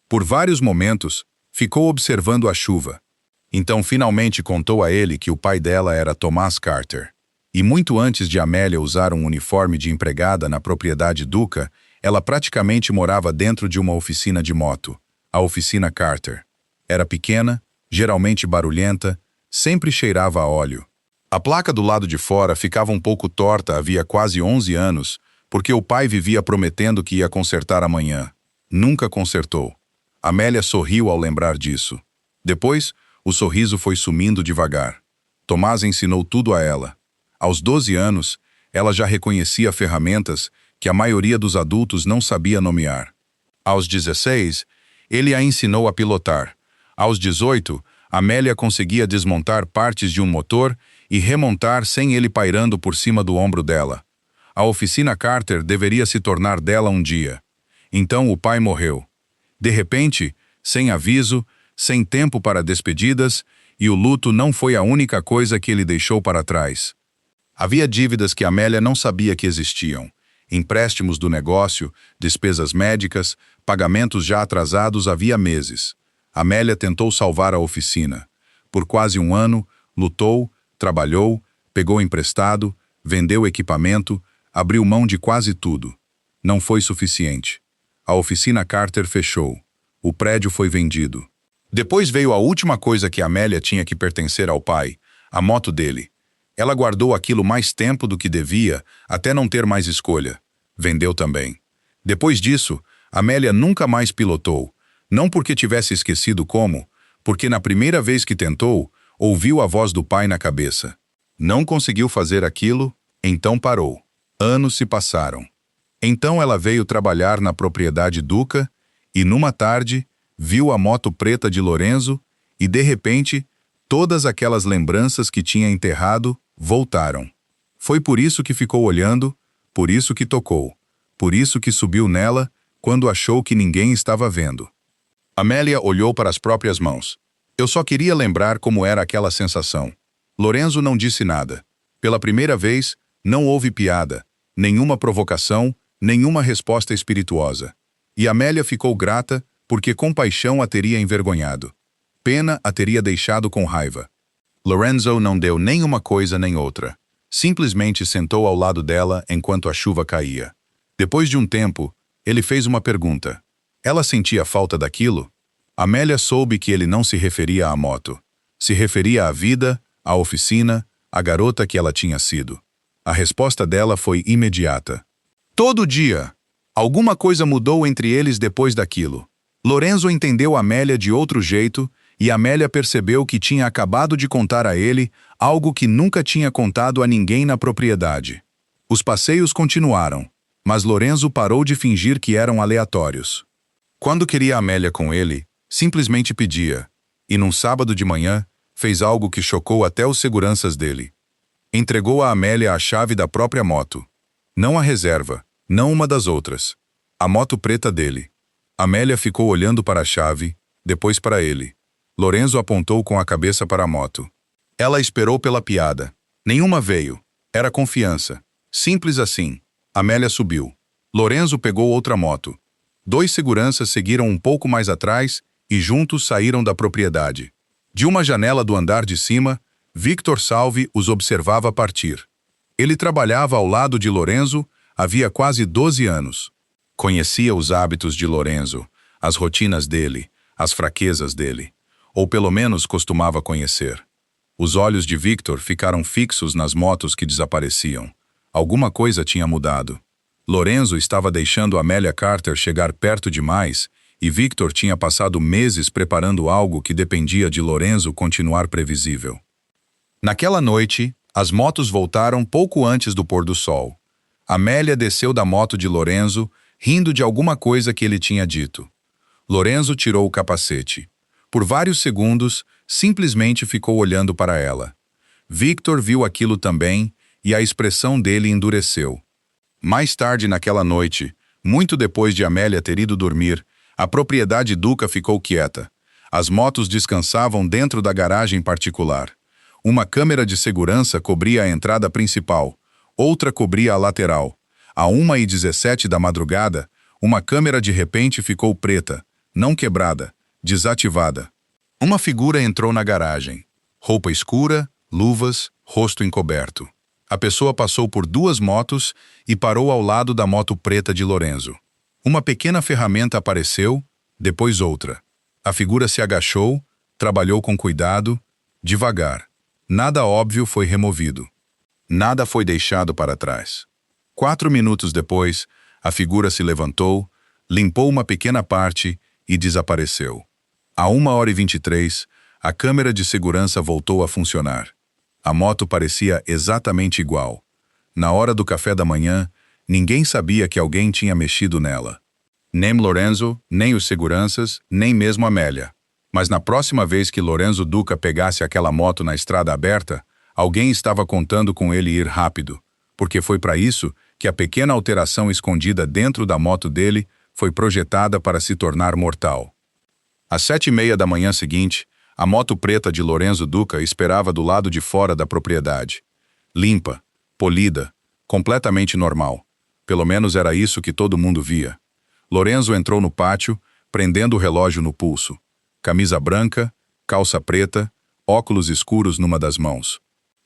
Por vários momentos, ficou observando a chuva. Então finalmente contou a ele que o pai dela era Thomas Carter. E muito antes de Amélia usar um uniforme de empregada na propriedade Duca, ela praticamente morava dentro de uma oficina de moto, a oficina Carter. Era pequena, geralmente barulhenta, sempre cheirava a óleo. A placa do lado de fora ficava um pouco torta havia quase 11 anos, porque o pai vivia prometendo que ia consertar amanhã. Nunca consertou. Amélia sorriu ao lembrar disso. Depois, o sorriso foi sumindo devagar. Tomás ensinou tudo a ela. Aos 12 anos, ela já reconhecia ferramentas que a maioria dos adultos não sabia nomear. Aos 16, ele a ensinou a pilotar. Aos 18, Amélia conseguia desmontar partes de um motor e remontar sem ele pairando por cima do ombro dela. A oficina Carter deveria se tornar dela um dia. Então o pai morreu. De repente, sem aviso, sem tempo para despedidas, e o luto não foi a única coisa que ele deixou para trás. Havia dívidas que Amélia não sabia que existiam. Empréstimos do negócio, despesas médicas, pagamentos já atrasados havia meses. Amélia tentou salvar a oficina. Por quase um ano, lutou, trabalhou, pegou emprestado, vendeu equipamento, abriu mão de quase tudo. Não foi suficiente. A oficina Carter fechou. O prédio foi vendido. Depois veio a última coisa que Amélia tinha que pertencer ao pai, a moto dele. Ela guardou aquilo mais tempo do que devia, até não ter mais escolha. Vendeu também. Depois disso, Amélia nunca mais pilotou. Não porque tivesse esquecido como, porque na primeira vez que tentou, ouviu a voz do pai na cabeça. Não conseguiu fazer aquilo, então parou. Anos se passaram. Então ela veio trabalhar na propriedade Duca e, numa tarde, viu a moto preta de Lorenzo e, de repente, todas aquelas lembranças que tinha enterrado voltaram. Foi por isso que ficou olhando, por isso que tocou, por isso que subiu nela quando achou que ninguém estava vendo. Amélia olhou para as próprias mãos. Eu só queria lembrar como era aquela sensação. Lorenzo não disse nada. Pela primeira vez, não houve piada, nenhuma provocação, nenhuma resposta espirituosa. E Amélia ficou grata porque compaixão a teria envergonhado. Pena a teria deixado com raiva. Lorenzo não deu nem uma coisa nem outra. Simplesmente sentou ao lado dela enquanto a chuva caía. Depois de um tempo, ele fez uma pergunta. Ela sentia falta daquilo? Amélia soube que ele não se referia à moto. Se referia à vida, à oficina, à garota que ela tinha sido. A resposta dela foi imediata. Todo dia! Alguma coisa mudou entre eles depois daquilo. Lorenzo entendeu Amélia de outro jeito e Amélia percebeu que tinha acabado de contar a ele algo que nunca tinha contado a ninguém na propriedade. Os passeios continuaram, mas Lorenzo parou de fingir que eram aleatórios. Quando queria Amélia com ele, simplesmente pedia, e num sábado de manhã, fez algo que chocou até os seguranças dele. Entregou a Amélia a chave da própria moto. Não a reserva, não uma das outras. A moto preta dele. Amélia ficou olhando para a chave, depois para ele. Lorenzo apontou com a cabeça para a moto. Ela esperou pela piada. Nenhuma veio. Era confiança. Simples assim. Amélia subiu. Lorenzo pegou outra moto. 2 seguranças seguiram um pouco mais atrás e juntos saíram da propriedade. De uma janela do andar de cima, Victor Salvi os observava partir. Ele trabalhava ao lado de Lorenzo havia quase 12 anos. Conhecia os hábitos de Lorenzo, as rotinas dele, as fraquezas dele. Ou pelo menos costumava conhecer. Os olhos de Victor ficaram fixos nas motos que desapareciam. Alguma coisa tinha mudado. Lorenzo estava deixando Amélia Carter chegar perto demais e Victor tinha passado meses preparando algo que dependia de Lorenzo continuar previsível. Naquela noite, as motos voltaram pouco antes do pôr do sol. Amélia desceu da moto de Lorenzo, rindo de alguma coisa que ele tinha dito. Lorenzo tirou o capacete. Por vários segundos, simplesmente ficou olhando para ela. Victor viu aquilo também e a expressão dele endureceu. Mais tarde naquela noite, muito depois de Amélia ter ido dormir, a propriedade Duca ficou quieta. As motos descansavam dentro da garagem particular. Uma câmera de segurança cobria a entrada principal, outra cobria a lateral. À 1h17 da madrugada, uma câmera de repente ficou preta, não quebrada, desativada. Uma figura entrou na garagem. Roupa escura, luvas, rosto encoberto. A pessoa passou por 2 motos e parou ao lado da moto preta de Lorenzo. Uma pequena ferramenta apareceu, depois outra. A figura se agachou, trabalhou com cuidado, devagar. Nada óbvio foi removido. Nada foi deixado para trás. 4 minutos depois, a figura se levantou, Limpou uma pequena parte e desapareceu. A 1h23, a câmera de segurança voltou a funcionar. A moto parecia exatamente igual. Na hora do café da manhã, ninguém sabia que alguém tinha mexido nela. Nem Lorenzo, nem os seguranças, nem mesmo Amélia. Mas na próxima vez que Lorenzo Duca pegasse aquela moto na estrada aberta, alguém estava contando com ele ir rápido, porque foi para isso que a pequena alteração escondida dentro da moto dele foi projetada para se tornar mortal. Às 7h30 da manhã seguinte, a moto preta de Lorenzo Duca esperava do lado de fora da propriedade. Limpa, polida, completamente normal. Pelo menos era isso que todo mundo via. Lorenzo entrou no pátio, prendendo o relógio no pulso. Camisa branca, calça preta, óculos escuros numa das mãos.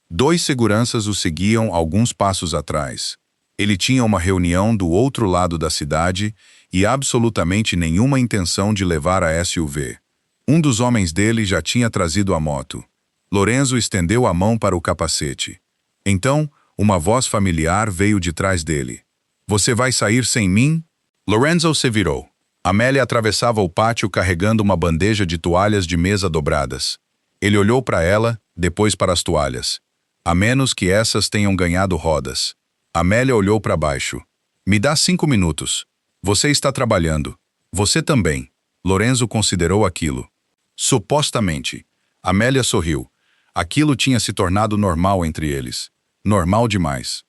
2 seguranças o seguiam alguns passos atrás. Ele tinha uma reunião do outro lado da cidade e absolutamente nenhuma intenção de levar a SUV. Um dos homens dele já tinha trazido a moto. Lorenzo estendeu a mão para o capacete. Então, uma voz familiar veio de trás dele. "Você vai sair sem mim?" Lorenzo se virou. Amélia atravessava o pátio carregando uma bandeja de toalhas de mesa dobradas. Ele olhou para ela, depois para as toalhas. A menos que essas tenham ganhado rodas. Amélia olhou para baixo. "Me dá 5 minutos. Você está trabalhando. Você também." Lorenzo considerou aquilo. Supostamente. Amélia sorriu. Aquilo tinha se tornado normal entre eles. Normal demais.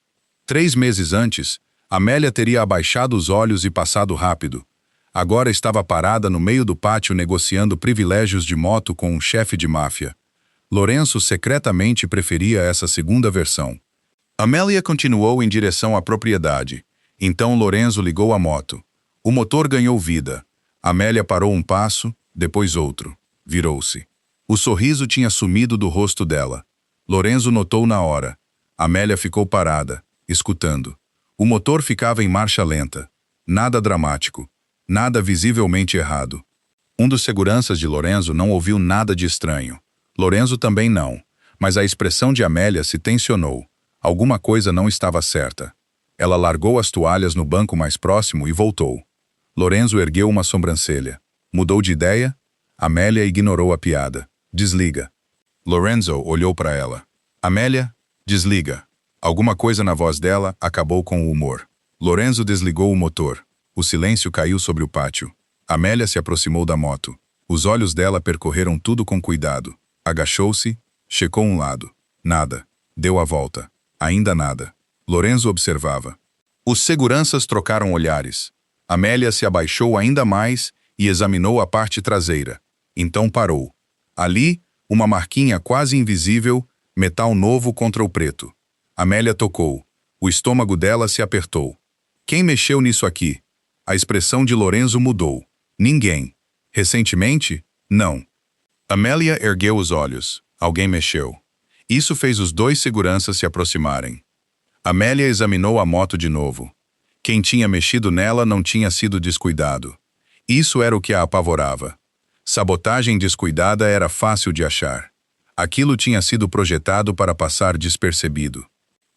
3 meses antes, Amélia teria abaixado os olhos e passado rápido. Agora estava parada no meio do pátio negociando privilégios de moto com um chefe de máfia. Lorenzo secretamente preferia essa segunda versão. Amélia continuou em direção à propriedade. Então Lorenzo ligou a moto. O motor ganhou vida. Amélia parou um passo, depois outro. Virou-se. O sorriso tinha sumido do rosto dela. Lorenzo notou na hora. Amélia ficou parada, escutando. O motor ficava em marcha lenta. Nada dramático. Nada visivelmente errado. Um dos seguranças de Lorenzo não ouviu nada de estranho. Lorenzo também não. Mas a expressão de Amélia se tensionou. Alguma coisa não estava certa. Ela largou as toalhas no banco mais próximo e voltou. Lorenzo ergueu uma sobrancelha. Mudou de ideia? Amélia ignorou a piada. "Desliga." Lorenzo olhou para ela. "Amélia, desliga." Alguma coisa na voz dela acabou com o humor. Lorenzo desligou o motor. O silêncio caiu sobre o pátio. Amélia se aproximou da moto. Os olhos dela percorreram tudo com cuidado. Agachou-se, checou um lado. Nada. Deu a volta. Ainda nada. Lorenzo observava. Os seguranças trocaram olhares. Amélia se abaixou ainda mais e examinou a parte traseira. Então parou. Ali, uma marquinha quase invisível, metal novo contra o preto. Amélia tocou. O estômago dela se apertou. "Quem mexeu nisso aqui?" A expressão de Lorenzo mudou. "Ninguém." "Recentemente?" "Não." Amélia ergueu os olhos. Alguém mexeu. Isso fez os 2 seguranças se aproximarem. Amélia examinou a moto de novo. Quem tinha mexido nela não tinha sido descuidado. Isso era o que a apavorava. Sabotagem descuidada era fácil de achar. Aquilo tinha sido projetado para passar despercebido.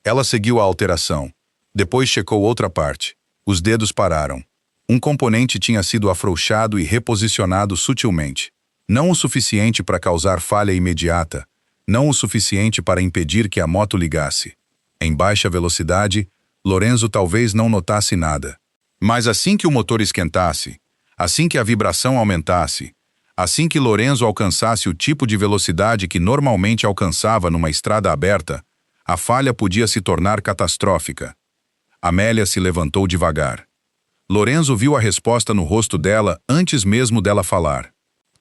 Ela seguiu a alteração. Depois checou outra parte. Os dedos pararam. Um componente tinha sido afrouxado e reposicionado sutilmente. Não o suficiente para causar falha imediata. Não o suficiente para impedir que a moto ligasse. Em baixa velocidade, Lorenzo talvez não notasse nada. Mas assim que o motor esquentasse, assim que a vibração aumentasse, assim que Lorenzo alcançasse o tipo de velocidade que normalmente alcançava numa estrada aberta, a falha podia se tornar catastrófica. Amélia se levantou devagar. Lorenzo viu a resposta no rosto dela antes mesmo dela falar.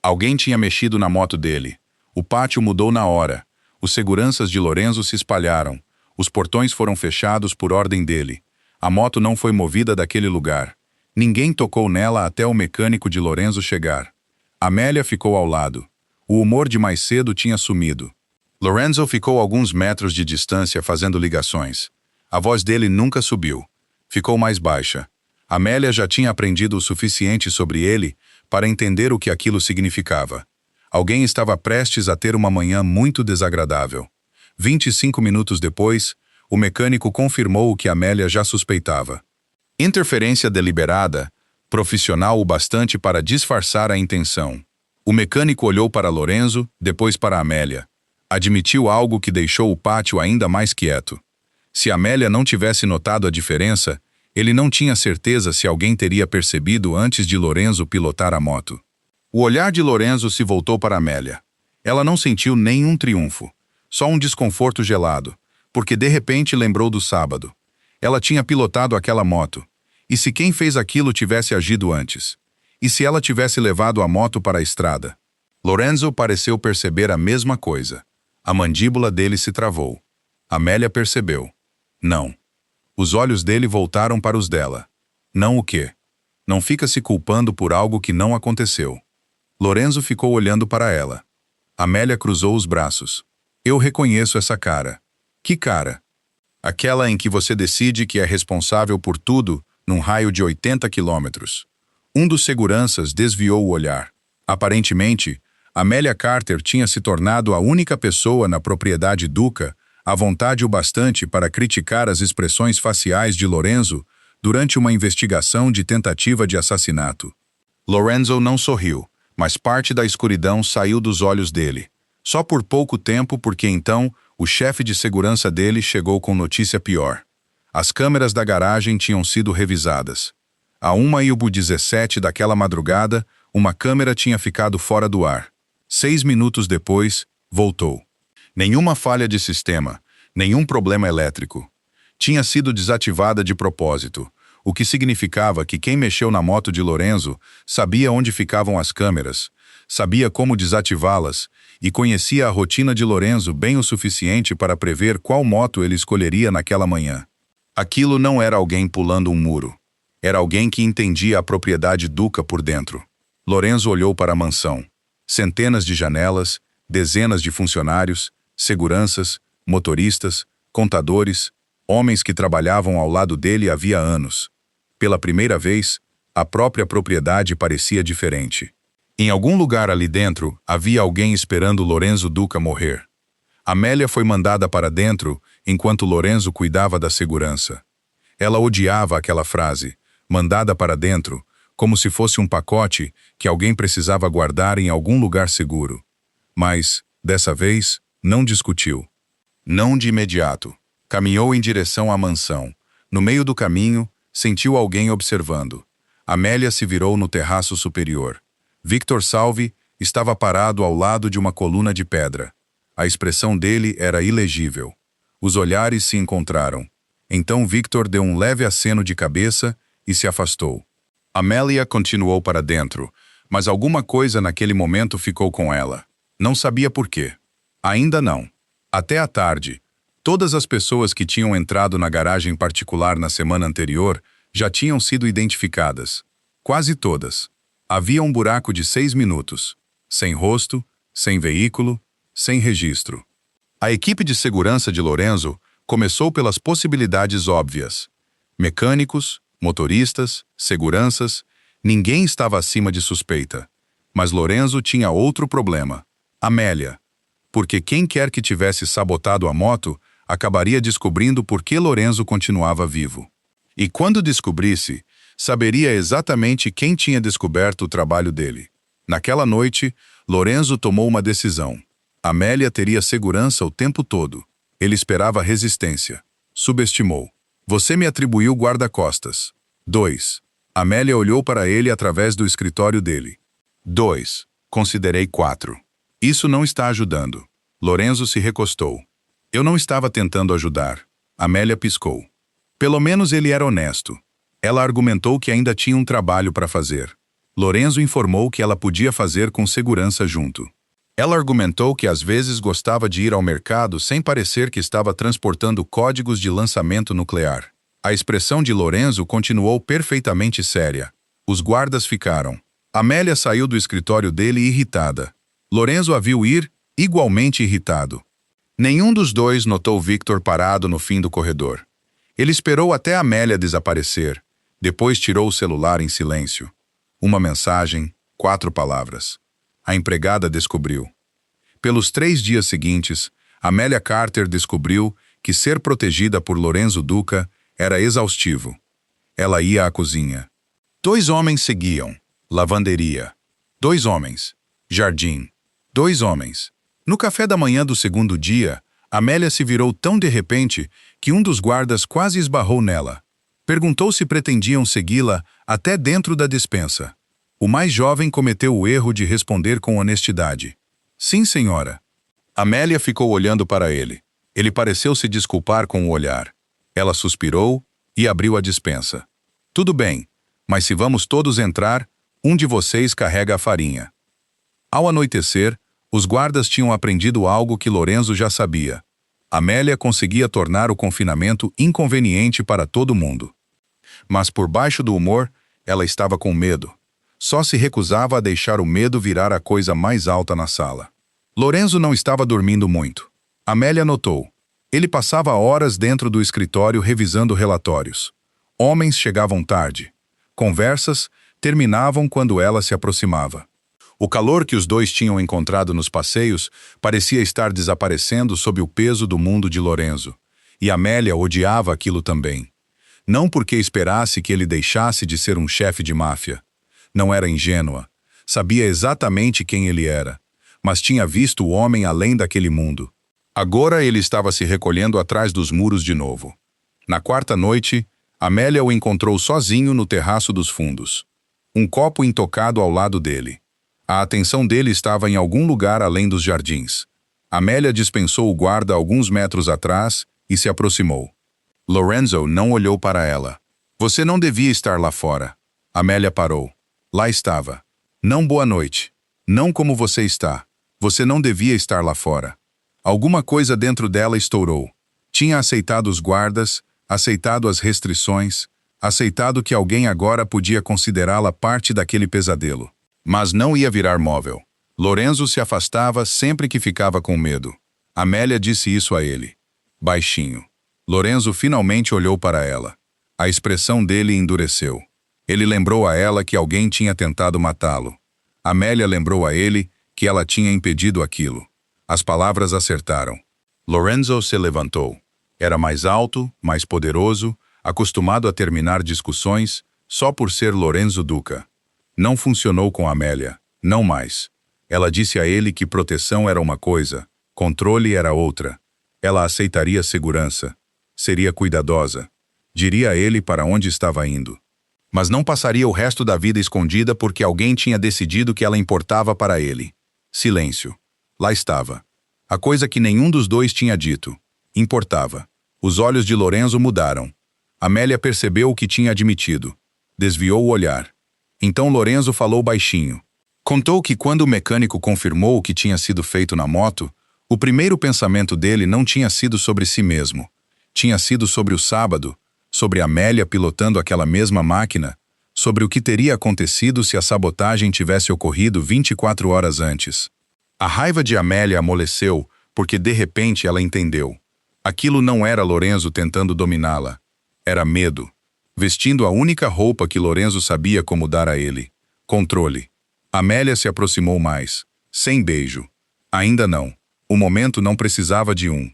Alguém tinha mexido na moto dele. O pátio mudou na hora. Os seguranças de Lorenzo se espalharam. Os portões foram fechados por ordem dele. A moto não foi movida daquele lugar. Ninguém tocou nela até o mecânico de Lorenzo chegar. Amélia ficou ao lado. O humor de mais cedo tinha sumido. Lorenzo ficou a alguns metros de distância fazendo ligações. A voz dele nunca subiu. Ficou mais baixa. Amélia já tinha aprendido o suficiente sobre ele para entender o que aquilo significava. Alguém estava prestes a ter uma manhã muito desagradável. 25 minutos depois, o mecânico confirmou o que Amélia já suspeitava. Interferência deliberada, profissional o bastante para disfarçar a intenção. O mecânico olhou para Lorenzo, depois para Amélia. Admitiu algo que deixou o pátio ainda mais quieto. Se Amélia não tivesse notado a diferença, ele não tinha certeza se alguém teria percebido antes de Lorenzo pilotar a moto. O olhar de Lorenzo se voltou para Amélia. Ela não sentiu nenhum triunfo, só um desconforto gelado, porque de repente lembrou do sábado. Ela tinha pilotado aquela moto. E se quem fez aquilo tivesse agido antes? E se ela tivesse levado a moto para a estrada? Lorenzo pareceu perceber a mesma coisa. A mandíbula dele se travou. Amélia percebeu. Não. Os olhos dele voltaram para os dela. Não o quê? Não fica se culpando por algo que não aconteceu. Lorenzo ficou olhando para ela. Amélia cruzou os braços. Eu reconheço essa cara. Que cara? Aquela em que você decide que é responsável por tudo num raio de 80 quilômetros. Um dos seguranças desviou o olhar. Aparentemente, Amélia Carter tinha se tornado a única pessoa na propriedade Duca à vontade o bastante para criticar as expressões faciais de Lorenzo durante uma investigação de tentativa de assassinato. Lorenzo não sorriu, mas parte da escuridão saiu dos olhos dele. Só por pouco tempo, porque então o chefe de segurança dele chegou com notícia pior. As câmeras da garagem tinham sido revisadas. A 1h17 daquela madrugada, uma câmera tinha ficado fora do ar. 6 minutos depois, voltou. Nenhuma falha de sistema, nenhum problema elétrico. Tinha sido desativada de propósito, o que significava que quem mexeu na moto de Lorenzo sabia onde ficavam as câmeras, sabia como desativá-las e conhecia a rotina de Lorenzo bem o suficiente para prever qual moto ele escolheria naquela manhã. Aquilo não era alguém pulando um muro. Era alguém que entendia a propriedade Duca por dentro. Lorenzo olhou para a mansão. Centenas de janelas, dezenas de funcionários, seguranças, motoristas, contadores, homens que trabalhavam ao lado dele havia anos. Pela primeira vez, a própria propriedade parecia diferente. Em algum lugar ali dentro, havia alguém esperando Lorenzo Duca morrer. Amélia foi mandada para dentro enquanto Lorenzo cuidava da segurança. Ela odiava aquela frase, mandada para dentro, como se fosse um pacote que alguém precisava guardar em algum lugar seguro. Mas, dessa vez, não discutiu. Não de imediato. Caminhou em direção à mansão. No meio do caminho, sentiu alguém observando. Amélia se virou no terraço superior. Victor Salvi estava parado ao lado de uma coluna de pedra. A expressão dele era ilegível. Os olhares se encontraram. Então Victor deu um leve aceno de cabeça e se afastou. Amélia continuou para dentro, mas alguma coisa naquele momento ficou com ela. Não sabia por quê. Ainda não. Até à tarde, todas as pessoas que tinham entrado na garagem particular na semana anterior já tinham sido identificadas. Quase todas. Havia um buraco de 6 minutos. Sem rosto, sem veículo, sem registro. A equipe de segurança de Lorenzo começou pelas possibilidades óbvias. Mecânicos, motoristas, seguranças, ninguém estava acima de suspeita. Mas Lorenzo tinha outro problema. Amélia. Porque quem quer que tivesse sabotado a moto acabaria descobrindo por que Lorenzo continuava vivo. E quando descobrisse, saberia exatamente quem tinha descoberto o trabalho dele. Naquela noite, Lorenzo tomou uma decisão. Amélia teria segurança o tempo todo. Ele esperava resistência. Subestimou. Você me atribuiu guarda-costas. 2. Amélia olhou para ele através do escritório dele. 2. Considerei 4. Isso não está ajudando. Lorenzo se recostou. Eu não estava tentando ajudar. Amélia piscou. Pelo menos ele era honesto. Ela argumentou que ainda tinha um trabalho para fazer. Lorenzo informou que ela podia fazer com segurança junto. Ela argumentou que às vezes gostava de ir ao mercado sem parecer que estava transportando códigos de lançamento nuclear. A expressão de Lorenzo continuou perfeitamente séria. Os guardas ficaram. Amélia saiu do escritório dele irritada. Lorenzo a viu ir, igualmente irritado. Nenhum dos dois notou Victor parado no fim do corredor. Ele esperou até Amélia desaparecer. Depois tirou o celular em silêncio. Uma mensagem, 4 palavras. A empregada descobriu. Pelos 3 dias seguintes, Amélia Carter descobriu que ser protegida por Lorenzo Duca era exaustivo. Ela ia à cozinha. 2 homens seguiam. Lavanderia. 2 homens. Jardim. 2 homens. No café da manhã do segundo dia, Amélia se virou tão de repente que um dos guardas quase esbarrou nela. Perguntou se pretendiam segui-la até dentro da despensa. O mais jovem cometeu o erro de responder com honestidade. Sim, senhora. Amélia ficou olhando para ele. Ele pareceu se desculpar com o olhar. Ela suspirou e abriu a despensa. Tudo bem, mas se vamos todos entrar, um de vocês carrega a farinha. Ao anoitecer, os guardas tinham aprendido algo que Lorenzo já sabia. Amélia conseguia tornar o confinamento inconveniente para todo mundo. Mas por baixo do humor, ela estava com medo. Só se recusava a deixar o medo virar a coisa mais alta na sala. Lorenzo não estava dormindo muito. Amélia notou. Ele passava horas dentro do escritório revisando relatórios. Homens chegavam tarde. Conversas terminavam quando ela se aproximava. O calor que os dois tinham encontrado nos passeios parecia estar desaparecendo sob o peso do mundo de Lorenzo. E Amélia odiava aquilo também. Não porque esperasse que ele deixasse de ser um chefe de máfia. Não era ingênua. Sabia exatamente quem ele era. Mas tinha visto o homem além daquele mundo. Agora ele estava se recolhendo atrás dos muros de novo. Na quarta noite, Amélia o encontrou sozinho no terraço dos fundos. Um copo intocado ao lado dele. A atenção dele estava em algum lugar além dos jardins. Amélia dispensou o guarda alguns metros atrás e se aproximou. Lorenzo não olhou para ela. Você não devia estar lá fora. Amélia parou. Lá estava. Não boa noite. Não como você está. Você não devia estar lá fora. Alguma coisa dentro dela estourou. Tinha aceitado os guardas, aceitado as restrições, aceitado que alguém agora podia considerá-la parte daquele pesadelo. Mas não ia virar móvel. Lorenzo se afastava sempre que ficava com medo. Amélia disse isso a ele. Baixinho. Lorenzo finalmente olhou para ela. A expressão dele endureceu. Ele lembrou a ela que alguém tinha tentado matá-lo. Amélia lembrou a ele que ela tinha impedido aquilo. As palavras acertaram. Lorenzo se levantou. Era mais alto, mais poderoso, acostumado a terminar discussões, só por ser Lorenzo Duca. Não funcionou com Amélia, não mais. Ela disse a ele que proteção era uma coisa, controle era outra. Ela aceitaria segurança, seria cuidadosa, diria a ele para onde estava indo. Mas não passaria o resto da vida escondida porque alguém tinha decidido que ela importava para ele. Silêncio. Lá estava. A coisa que nenhum dos dois tinha dito. Importava. Os olhos de Lorenzo mudaram. Amélia percebeu o que tinha admitido. Desviou o olhar. Então Lorenzo falou baixinho. Contou que quando o mecânico confirmou o que tinha sido feito na moto, o primeiro pensamento dele não tinha sido sobre si mesmo. Tinha sido sobre o sábado, sobre Amélia pilotando aquela mesma máquina, sobre o que teria acontecido se a sabotagem tivesse ocorrido 24 horas antes. A raiva de Amélia amoleceu porque de repente ela entendeu. Aquilo não era Lorenzo tentando dominá-la. Era medo. Vestindo a única roupa que Lorenzo sabia como dar a ele. Controle. Amélia se aproximou mais. Sem beijo. Ainda não. O momento não precisava de um.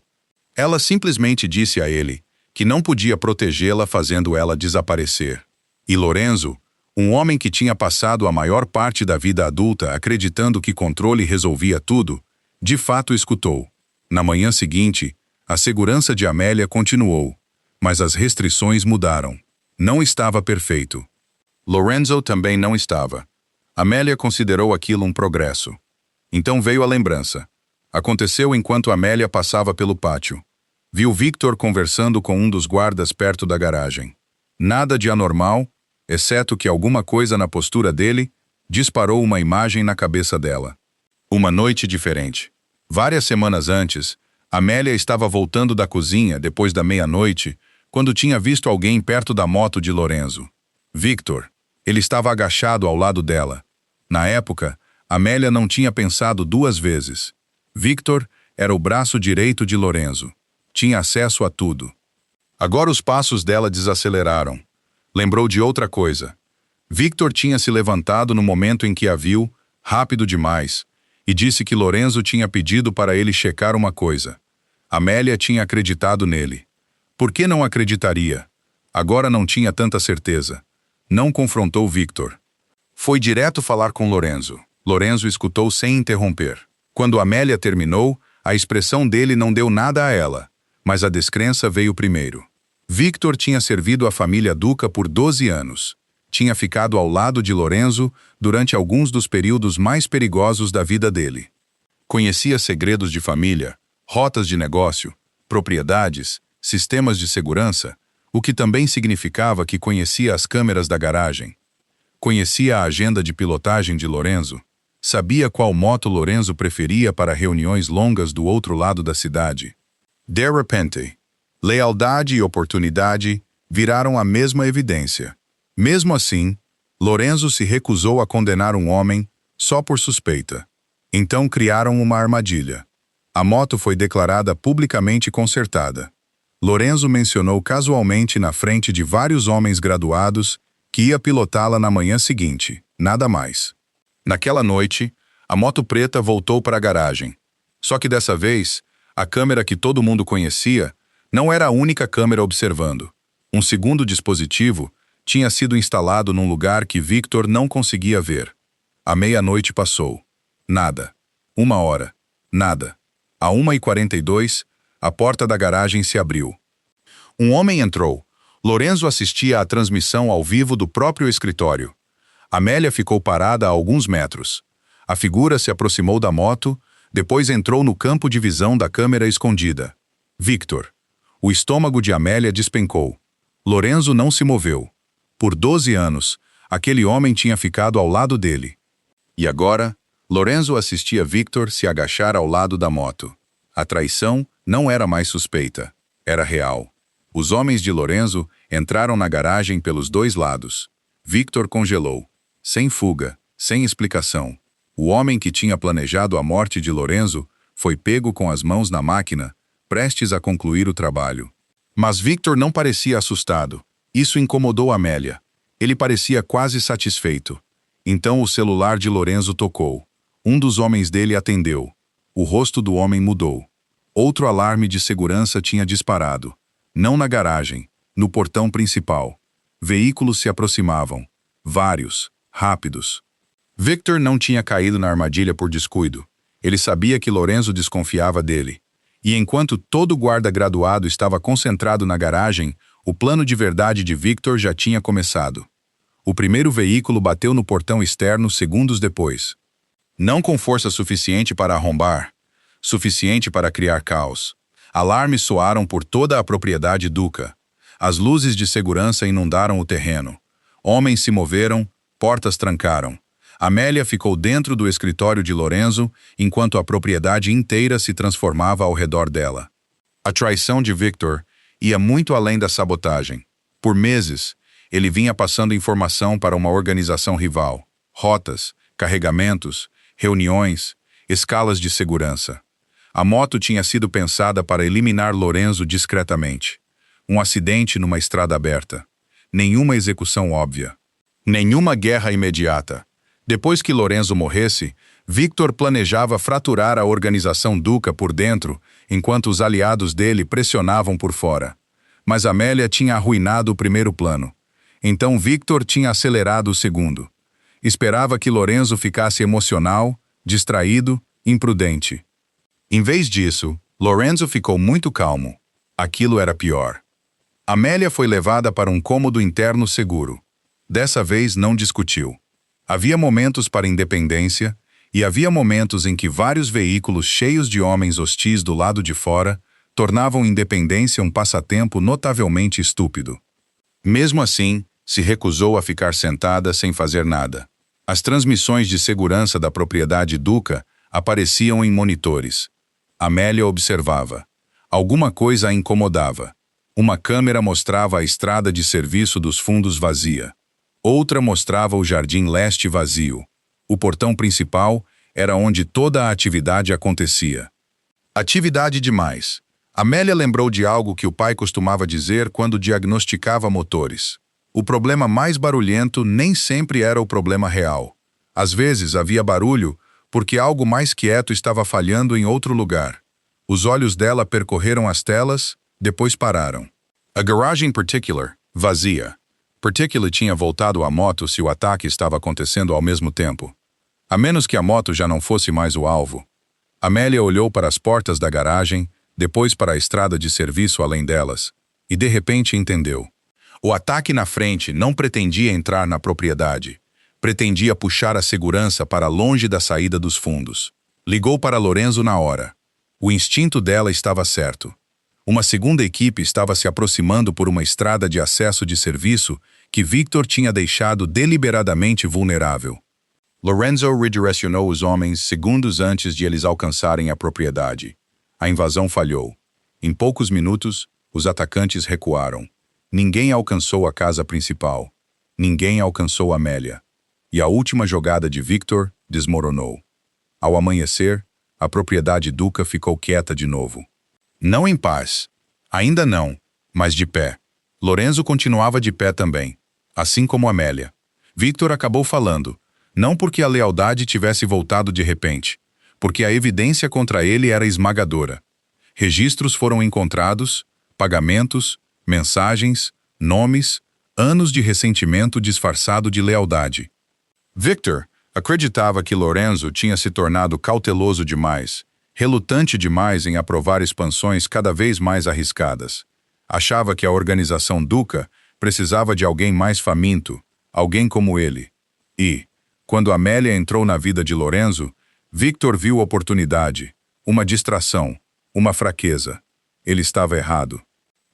Ela simplesmente disse a ele que não podia protegê-la fazendo ela desaparecer. E Lorenzo, um homem que tinha passado a maior parte da vida adulta acreditando que controle resolvia tudo, de fato escutou. Na manhã seguinte, a segurança de Amélia continuou, mas as restrições mudaram. Não estava perfeito. Lorenzo também não estava. Amélia considerou aquilo um progresso. Então veio a lembrança. Aconteceu enquanto Amélia passava pelo pátio. Viu Victor conversando com um dos guardas perto da garagem. Nada de anormal, exceto que alguma coisa na postura dele disparou uma imagem na cabeça dela. Uma noite diferente. Várias semanas antes, Amélia estava voltando da cozinha depois da meia-noite, quando tinha visto alguém perto da moto de Lorenzo. Victor. Ele estava agachado ao lado dela. Na época, Amélia não tinha pensado 2 vezes. Victor era o braço direito de Lorenzo. Tinha acesso a tudo. Agora os passos dela desaceleraram. Lembrou de outra coisa. Victor tinha se levantado no momento em que a viu, rápido demais, e disse que Lorenzo tinha pedido para ele checar uma coisa. Amélia tinha acreditado nele. Por que não acreditaria? Agora não tinha tanta certeza. Não confrontou Victor. Foi direto falar com Lorenzo. Lorenzo escutou sem interromper. Quando Amélia terminou, a expressão dele não deu nada a ela, mas a descrença veio primeiro. Victor tinha servido a família Duca por 12 anos. Tinha ficado ao lado de Lorenzo durante alguns dos períodos mais perigosos da vida dele. Conhecia segredos de família, rotas de negócio, propriedades, sistemas de segurança, o que também significava que conhecia as câmeras da garagem. Conhecia a agenda de pilotagem de Lorenzo, sabia qual moto Lorenzo preferia para reuniões longas do outro lado da cidade. De repente, lealdade e oportunidade viraram a mesma evidência. Mesmo assim, Lorenzo se recusou a condenar um homem só por suspeita. Então criaram uma armadilha. A moto foi declarada publicamente consertada. Lorenzo mencionou casualmente na frente de vários homens graduados que ia pilotá-la na manhã seguinte, nada mais. Naquela noite, a moto preta voltou para a garagem. Só que dessa vez, a câmera que todo mundo conhecia não era a única câmera observando. Um segundo dispositivo tinha sido instalado num lugar que Victor não conseguia ver. A meia-noite passou. Nada. 1 hora. Nada. À 1h42, a porta da garagem se abriu. Um homem entrou. Lorenzo assistia à transmissão ao vivo do próprio escritório. Amélia ficou parada a alguns metros. A figura se aproximou da moto, depois entrou no campo de visão da câmera escondida. Victor. O estômago de Amélia despencou. Lorenzo não se moveu. Por 12 anos, aquele homem tinha ficado ao lado dele. E agora, Lorenzo assistia Victor se agachar ao lado da moto. A traição não era mais suspeita. Era real. Os homens de Lorenzo entraram na garagem pelos dois lados. Victor congelou. Sem fuga, sem explicação. O homem que tinha planejado a morte de Lorenzo foi pego com as mãos na máquina, prestes a concluir o trabalho. Mas Victor não parecia assustado. Isso incomodou Amélia. Ele parecia quase satisfeito. Então o celular de Lorenzo tocou. Um dos homens dele atendeu. O rosto do homem mudou. Outro alarme de segurança tinha disparado. Não na garagem, no portão principal. Veículos se aproximavam. Vários, rápidos. Victor não tinha caído na armadilha por descuido. Ele sabia que Lorenzo desconfiava dele. E enquanto todo guarda graduado estava concentrado na garagem, o plano de verdade de Victor já tinha começado. O primeiro veículo bateu no portão externo segundos depois. Não com força suficiente para arrombar, suficiente para criar caos. Alarmes soaram por toda a propriedade Duca. As luzes de segurança inundaram o terreno. Homens se moveram, portas trancaram. Amélia ficou dentro do escritório de Lorenzo, enquanto a propriedade inteira se transformava ao redor dela. A traição de Victor ia muito além da sabotagem. Por meses, ele vinha passando informação para uma organização rival. Rotas, carregamentos, reuniões, escalas de segurança. A moto tinha sido pensada para eliminar Lorenzo discretamente. Um acidente numa estrada aberta. Nenhuma execução óbvia. Nenhuma guerra imediata. Depois que Lorenzo morresse, Victor planejava fraturar a organização Duca por dentro, enquanto os aliados dele pressionavam por fora. Mas Amélia tinha arruinado o primeiro plano. Então Victor tinha acelerado o segundo. Esperava que Lorenzo ficasse emocional, distraído, imprudente. Em vez disso, Lorenzo ficou muito calmo. Aquilo era pior. Amélia foi levada para um cômodo interno seguro. Dessa vez não discutiu. Havia momentos para independência e havia momentos em que vários veículos cheios de homens hostis do lado de fora tornavam independência um passatempo notavelmente estúpido. Mesmo assim, se recusou a ficar sentada sem fazer nada. As transmissões de segurança da propriedade Duca apareciam em monitores. Amélia observava. Alguma coisa a incomodava. Uma câmera mostrava a estrada de serviço dos fundos vazia. Outra mostrava o jardim leste vazio. O portão principal era onde toda a atividade acontecia. Atividade demais. Amélia lembrou de algo que o pai costumava dizer quando diagnosticava motores. O problema mais barulhento nem sempre era o problema real. Às vezes havia barulho porque algo mais quieto estava falhando em outro lugar. Os olhos dela percorreram as telas, depois pararam. A garagem particular, vazia. Particularly tinha voltado à moto se o ataque estava acontecendo ao mesmo tempo. A menos que a moto já não fosse mais o alvo. Amélia olhou para as portas da garagem, depois para a estrada de serviço além delas, e de repente entendeu. O ataque na frente não pretendia entrar na propriedade. Pretendia puxar a segurança para longe da saída dos fundos. Ligou para Lorenzo na hora. O instinto dela estava certo. Uma segunda equipe estava se aproximando por uma estrada de acesso de serviço que Victor tinha deixado deliberadamente vulnerável. Lorenzo redirecionou os homens segundos antes de eles alcançarem a propriedade. A invasão falhou. Em poucos minutos, os atacantes recuaram. Ninguém alcançou a casa principal. Ninguém alcançou Amélia. E a última jogada de Victor desmoronou. Ao amanhecer, a propriedade Duca ficou quieta de novo. Não em paz. Ainda não, mas de pé. Lorenzo continuava de pé também, assim como Amélia. Victor acabou falando, não porque a lealdade tivesse voltado de repente, porque a evidência contra ele era esmagadora. Registros foram encontrados, pagamentos, mensagens, nomes, anos de ressentimento disfarçado de lealdade. Victor acreditava que Lorenzo tinha se tornado cauteloso demais, relutante demais em aprovar expansões cada vez mais arriscadas. Achava que a organização Duca precisava de alguém mais faminto, alguém como ele. E, quando Amélia entrou na vida de Lorenzo, Victor viu oportunidade, uma distração, uma fraqueza. Ele estava errado.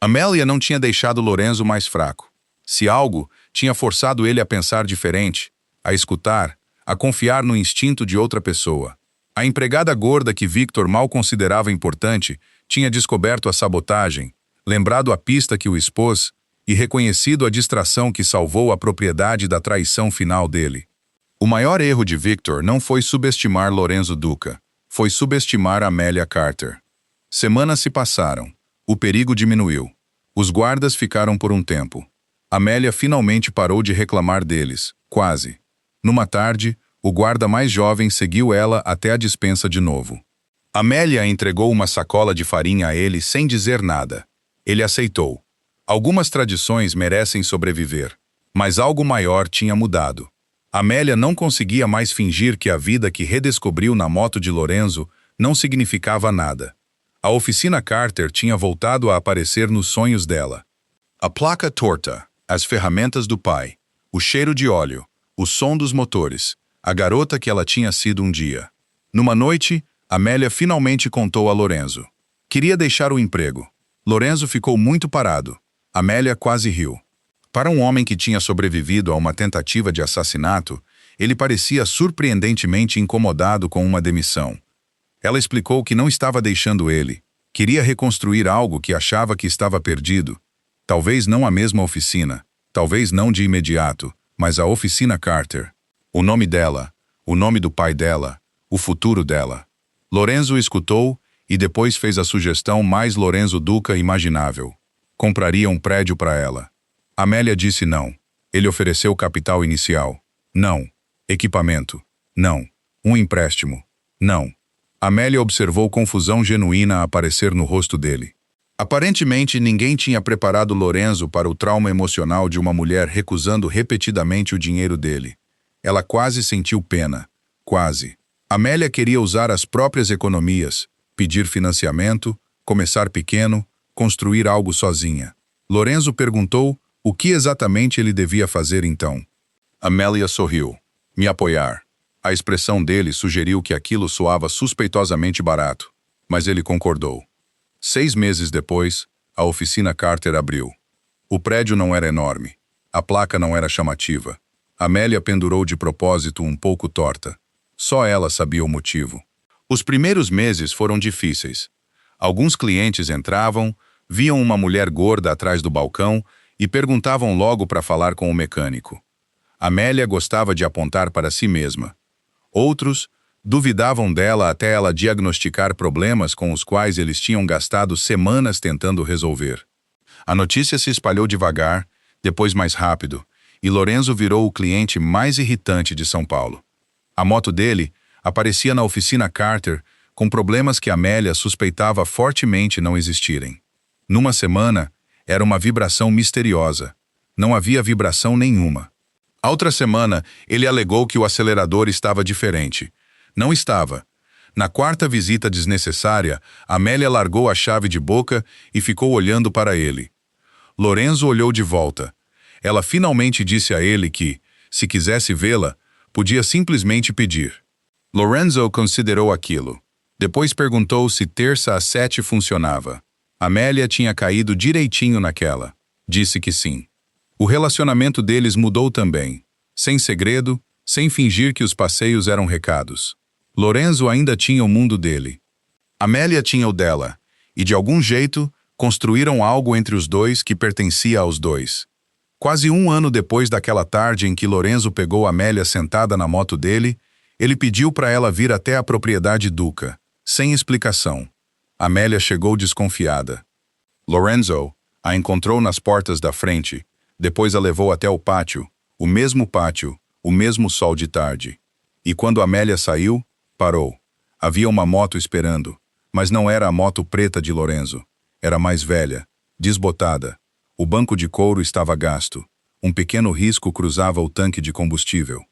Amélia não tinha deixado Lorenzo mais fraco. Se algo, tinha forçado ele a pensar diferente, a escutar, a confiar no instinto de outra pessoa. A empregada gorda que Victor mal considerava importante tinha descoberto a sabotagem, lembrado a pista que o expôs e reconhecido a distração que salvou a propriedade da traição final dele. O maior erro de Victor não foi subestimar Lorenzo Duca, foi subestimar Amélia Carter. Semanas se passaram. O perigo diminuiu. Os guardas ficaram por um tempo. Amélia finalmente parou de reclamar deles, quase. Numa tarde, o guarda mais jovem seguiu ela até a despensa de novo. Amélia entregou uma sacola de farinha a ele sem dizer nada. Ele aceitou. Algumas tradições merecem sobreviver, mas algo maior tinha mudado. Amélia não conseguia mais fingir que a vida que redescobriu na moto de Lorenzo não significava nada. A oficina Carter tinha voltado a aparecer nos sonhos dela. A placa torta, as ferramentas do pai, o cheiro de óleo, o som dos motores, a garota que ela tinha sido um dia. Numa noite, Amélia finalmente contou a Lorenzo. Queria deixar o emprego. Lorenzo ficou muito parado. Amélia quase riu. Para um homem que tinha sobrevivido a uma tentativa de assassinato, ele parecia surpreendentemente incomodado com uma demissão. Ela explicou que não estava deixando ele. Queria reconstruir algo que achava que estava perdido. Talvez não a mesma oficina, talvez não de imediato, mas a oficina Carter. O nome dela, o nome do pai dela, o futuro dela. Lorenzo escutou e depois fez a sugestão mais Lorenzo Duca imaginável. Compraria um prédio para ela. Amélia disse não. Ele ofereceu capital inicial. Não. Equipamento. Não. Um empréstimo. Não. Amélia observou confusão genuína aparecer no rosto dele. Aparentemente, ninguém tinha preparado Lorenzo para o trauma emocional de uma mulher recusando repetidamente o dinheiro dele. Ela quase sentiu pena. Quase. Amélia queria usar as próprias economias, pedir financiamento, começar pequeno, construir algo sozinha. Lorenzo perguntou o que exatamente ele devia fazer então. Amélia sorriu. Me apoiar. A expressão dele sugeriu que aquilo soava suspeitosamente barato, mas ele concordou. 6 meses depois, a oficina Carter abriu. O prédio não era enorme. A placa não era chamativa. Amélia pendurou de propósito um pouco torta. Só ela sabia o motivo. Os primeiros meses foram difíceis. Alguns clientes entravam, viam uma mulher gorda atrás do balcão e perguntavam logo para falar com o mecânico. Amélia gostava de apontar para si mesma. Outros duvidavam dela até ela diagnosticar problemas com os quais eles tinham gastado semanas tentando resolver. A notícia se espalhou devagar, depois mais rápido, e Lorenzo virou o cliente mais irritante de São Paulo. A moto dele aparecia na oficina Carter com problemas que Amélia suspeitava fortemente não existirem. Numa semana, era uma vibração misteriosa. Não havia vibração nenhuma. A outra semana, ele alegou que o acelerador estava diferente. Não estava. Na quarta visita desnecessária, Amélia largou a chave de boca e ficou olhando para ele. Lorenzo olhou de volta. Ela finalmente disse a ele que, se quisesse vê-la, podia simplesmente pedir. Lorenzo considerou aquilo. Depois perguntou se terça às 7 funcionava. Amélia tinha caído direitinho naquela. Disse que sim. O relacionamento deles mudou também. Sem segredo, sem fingir que os passeios eram recados. Lorenzo ainda tinha o mundo dele. Amélia tinha o dela, e de algum jeito, construíram algo entre os dois que pertencia aos dois. Quase um ano depois daquela tarde em que Lorenzo pegou Amélia sentada na moto dele, ele pediu para ela vir até a propriedade Duca, sem explicação. Amélia chegou desconfiada. Lorenzo a encontrou nas portas da frente, depois a levou até o pátio, o mesmo sol de tarde. E quando Amélia saiu, parou. Havia uma moto esperando, mas não era a moto preta de Lorenzo. Era mais velha, desbotada. O banco de couro estava gasto. Um pequeno risco cruzava o tanque de combustível.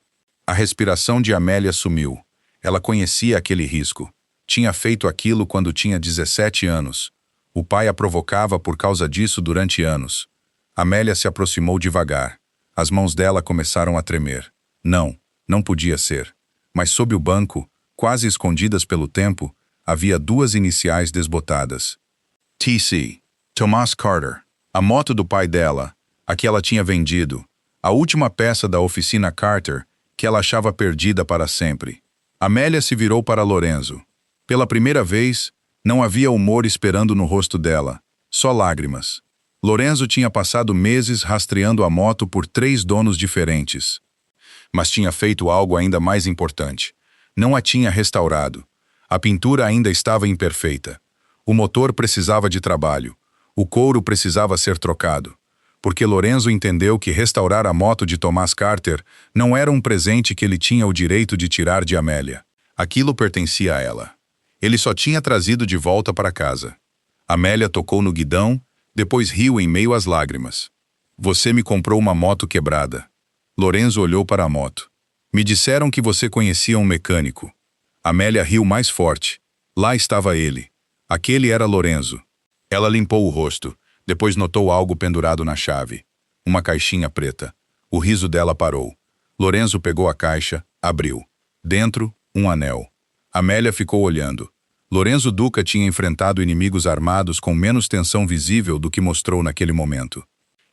A respiração de Amélia sumiu. Ela conhecia aquele risco. Tinha feito aquilo quando tinha 17 anos. O pai a provocava por causa disso durante anos. Amélia se aproximou devagar. As mãos dela começaram a tremer. Não podia ser. Mas sob o banco, quase escondidas pelo tempo, havia 2 iniciais desbotadas. T.C. Thomas Carter. A moto do pai dela, a que ela tinha vendido. A última peça da oficina Carter, que ela achava perdida para sempre. Amélia se virou para Lorenzo. Pela primeira vez, não havia humor esperando no rosto dela. Só lágrimas. Lorenzo tinha passado meses rastreando a moto por 3 donos diferentes. Mas tinha feito algo ainda mais importante. Não a tinha restaurado. A pintura ainda estava imperfeita. O motor precisava de trabalho. O couro precisava ser trocado. Porque Lorenzo entendeu que restaurar a moto de Thomas Carter não era um presente que ele tinha o direito de tirar de Amélia. Aquilo pertencia a ela. Ele só tinha trazido de volta para casa. Amélia tocou no guidão, depois riu em meio às lágrimas. Você me comprou uma moto quebrada. Lorenzo olhou para a moto. Me disseram que você conhecia um mecânico. Amélia riu mais forte. Lá estava ele. Aquele era Lorenzo. Ela limpou o rosto, depois notou algo pendurado na chave. Uma caixinha preta. O riso dela parou. Lorenzo pegou a caixa, abriu. Dentro, um anel. Amélia ficou olhando. Lorenzo Duca tinha enfrentado inimigos armados com menos tensão visível do que mostrou naquele momento.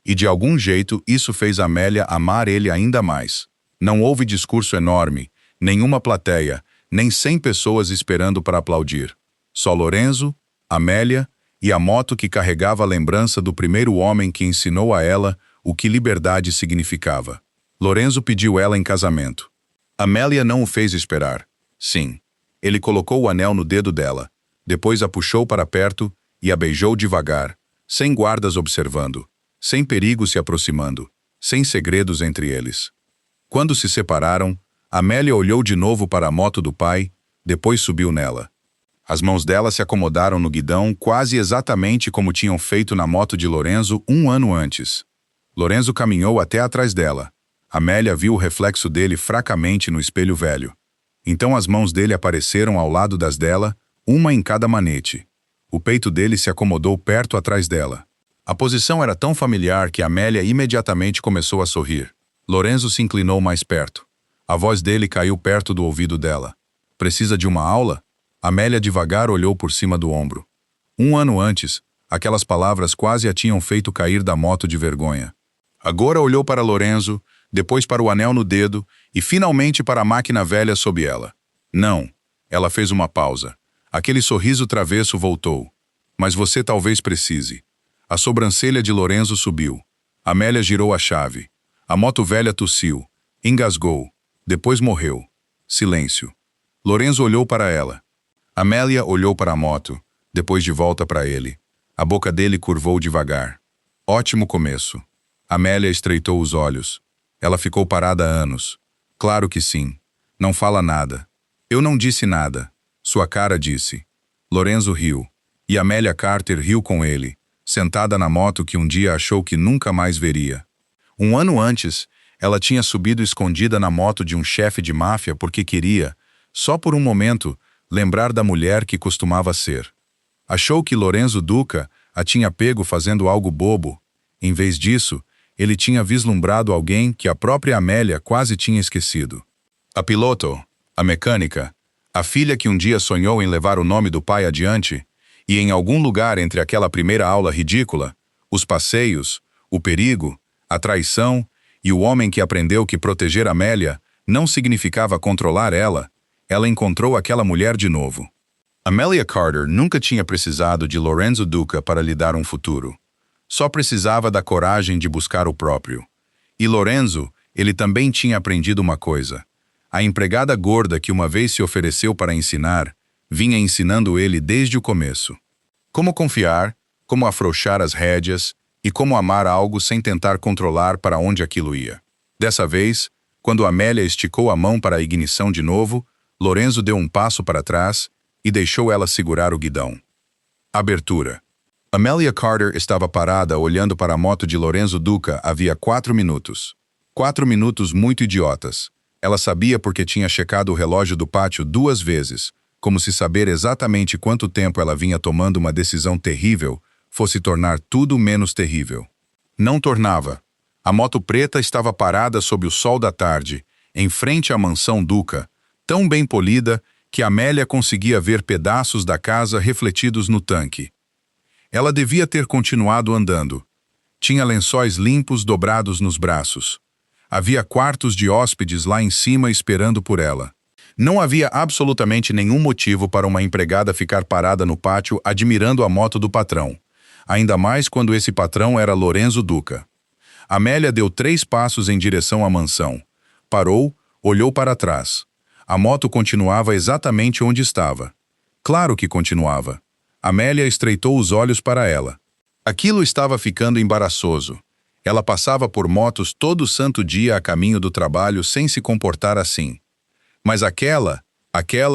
E de algum jeito isso fez Amélia amar ele ainda mais. Não houve discurso enorme, nenhuma plateia, nem 100 pessoas esperando para aplaudir. Só Lorenzo, Amélia e a moto que carregava a lembrança do primeiro homem que ensinou a ela o que liberdade significava. Lorenzo pediu ela em casamento. Amélia não o fez esperar. Sim. Ele colocou o anel no dedo dela, depois a puxou para perto e a beijou devagar, sem guardas observando, sem perigo se aproximando, sem segredos entre eles. Quando se separaram, Amélia olhou de novo para a moto do pai, depois subiu nela. As mãos dela se acomodaram no guidão quase exatamente como tinham feito na moto de Lorenzo um ano antes. Lorenzo caminhou até atrás dela. Amélia viu o reflexo dele fracamente no espelho velho. Então as mãos dele apareceram ao lado das dela, uma em cada manete. O peito dele se acomodou perto atrás dela. A posição era tão familiar que Amélia imediatamente começou a sorrir. Lorenzo se inclinou mais perto. A voz dele caiu perto do ouvido dela. Precisa de uma aula? Amélia devagar olhou por cima do ombro. Um ano antes, aquelas palavras quase a tinham feito cair da moto de vergonha. Agora olhou para Lorenzo, depois para o anel no dedo e finalmente para a máquina velha sob ela. Não. Ela fez uma pausa. Aquele sorriso travesso voltou. Mas você talvez precise. A sobrancelha de Lorenzo subiu. Amélia girou a chave. A moto velha tossiu. Engasgou. Depois morreu. Silêncio. Lorenzo olhou para ela. Amélia olhou para a moto, depois de volta para ele. A boca dele curvou devagar. Ótimo começo. Amélia estreitou os olhos. Ela ficou parada há anos. Claro que sim. Não fala nada. Eu não disse nada. Sua cara disse. Lorenzo riu. E Amélia Carter riu com ele, sentada na moto que um dia achou que nunca mais veria. Um ano antes, ela tinha subido escondida na moto de um chefe de máfia porque queria, só por um momento, lembrar da mulher que costumava ser. Achou que Lorenzo Duca a tinha pego fazendo algo bobo. Em vez disso, ele tinha vislumbrado alguém que a própria Amélia quase tinha esquecido. A piloto, a mecânica, a filha que um dia sonhou em levar o nome do pai adiante, e em algum lugar entre aquela primeira aula ridícula, os passeios, o perigo, a traição e o homem que aprendeu que proteger Amélia não significava controlar ela, ela encontrou aquela mulher de novo. Amelia Carter nunca tinha precisado de Lorenzo Duca para lhe dar um futuro. Só precisava da coragem de buscar o próprio. E Lorenzo, ele também tinha aprendido uma coisa. A empregada gorda que uma vez se ofereceu para ensinar, vinha ensinando ele desde o começo. Como confiar, como afrouxar as rédeas e como amar algo sem tentar controlar para onde aquilo ia. Dessa vez, quando Amélia esticou a mão para a ignição de novo, Lorenzo deu um passo para trás e deixou ela segurar o guidão. Abertura. Amelia Carter estava parada olhando para a moto de Lorenzo Duca havia 4 minutos. 4 minutos muito idiotas. Ela sabia porque tinha checado o relógio do pátio 2 vezes, como se saber exatamente quanto tempo ela vinha tomando uma decisão terrível fosse tornar tudo menos terrível. Não tornava. A moto preta estava parada sob o sol da tarde, em frente à mansão Duca, tão bem polida que Amélia conseguia ver pedaços da casa refletidos no tanque. Ela devia ter continuado andando. Tinha lençóis limpos dobrados nos braços. Havia quartos de hóspedes lá em cima esperando por ela. Não havia absolutamente nenhum motivo para uma empregada ficar parada no pátio admirando a moto do patrão, ainda mais quando esse patrão era Lorenzo Duca. Amélia deu 3 passos em direção à mansão. Parou, olhou para trás. A moto continuava exatamente onde estava. Claro que continuava. Amélia estreitou os olhos para ela. Aquilo estava ficando embaraçoso. Ela passava por motos todo santo dia a caminho do trabalho sem se comportar assim. Mas aquela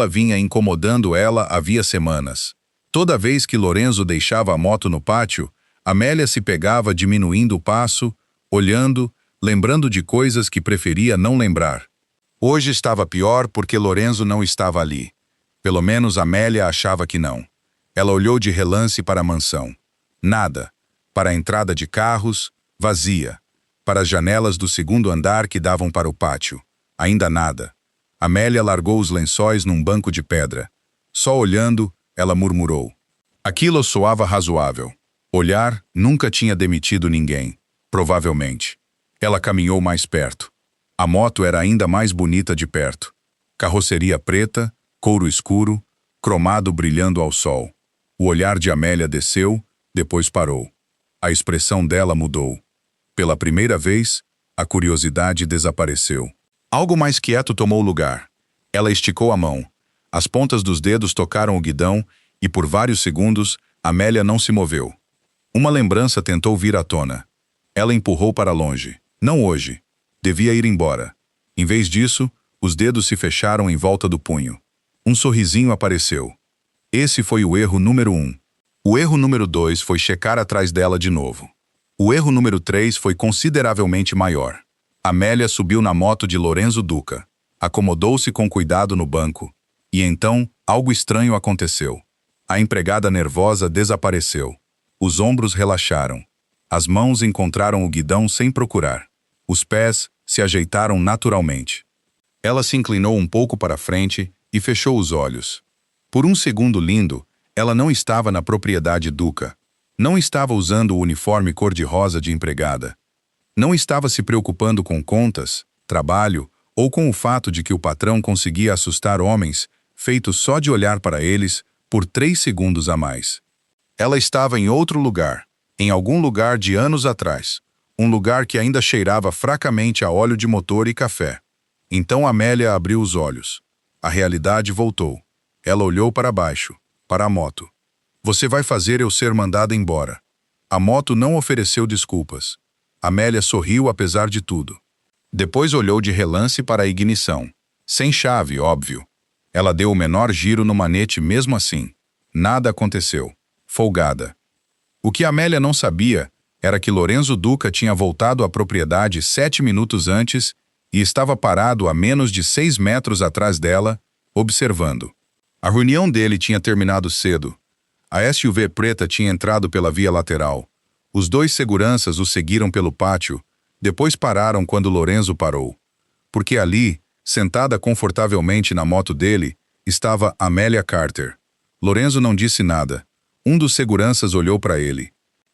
vinha incomodando ela havia semanas. Toda vez que Lorenzo deixava a moto no pátio, Amélia se pegava diminuindo o passo, olhando, lembrando de coisas que preferia não lembrar. Hoje estava pior porque Lorenzo não estava ali. Pelo menos Amélia achava que não. Ela olhou de relance para a mansão. Nada. Para a entrada de carros, vazia. Para as janelas do 2º andar que davam para o pátio. Ainda nada. Amélia largou os lençóis num banco de pedra. Só olhando, ela murmurou. Aquilo soava razoável. Olhar nunca tinha demitido ninguém. Provavelmente. Ela caminhou mais perto. A moto era ainda mais bonita de perto. Carroceria preta, couro escuro, cromado brilhando ao sol. O olhar de Amélia desceu, depois parou. A expressão dela mudou. Pela primeira vez, a curiosidade desapareceu. Algo mais quieto tomou lugar. Ela esticou a mão. As pontas dos dedos tocaram o guidão e, por vários segundos, Amélia não se moveu. Uma lembrança tentou vir à tona. Ela empurrou para longe. Não hoje. Devia ir embora. Em vez disso, os dedos se fecharam em volta do punho. Um sorrisinho apareceu. Esse foi o erro número 1. O erro número 2 foi checar atrás dela de novo. O erro número 3 foi consideravelmente maior. Amélia subiu na moto de Lorenzo Duca. Acomodou-se com cuidado no banco. E então, algo estranho aconteceu. A empregada nervosa desapareceu. Os ombros relaxaram. As mãos encontraram o guidão sem procurar. Os pés se ajeitaram naturalmente. Ela se inclinou um pouco para frente e fechou os olhos. Por um segundo lindo, ela não estava na propriedade Duca. Não estava usando o uniforme cor-de-rosa de empregada. Não estava se preocupando com contas, trabalho ou com o fato de que o patrão conseguia assustar homens, feito só de olhar para eles, por 3 segundos a mais. Ela estava em outro lugar, em algum lugar de anos atrás. Um lugar que ainda cheirava fracamente a óleo de motor e café. Então Amélia abriu os olhos. A realidade voltou. Ela olhou para baixo, para a moto. Você vai fazer eu ser mandada embora. A moto não ofereceu desculpas. Amélia sorriu apesar de tudo. Depois olhou de relance para a ignição. Sem chave, óbvio. Ela deu o menor giro no manete mesmo assim. Nada aconteceu. Folgada. O que Amélia não sabia era que Lorenzo Duca tinha voltado à propriedade 7 minutos antes e estava parado a menos de 6 metros atrás dela, observando. A reunião dele tinha terminado cedo. A SUV preta tinha entrado pela via lateral. Os dois seguranças o seguiram pelo pátio, depois pararam quando Lorenzo parou. Porque ali, sentada confortavelmente na moto dele, estava Amélia Carter. Lorenzo não disse nada. Um dos seguranças olhou para ele.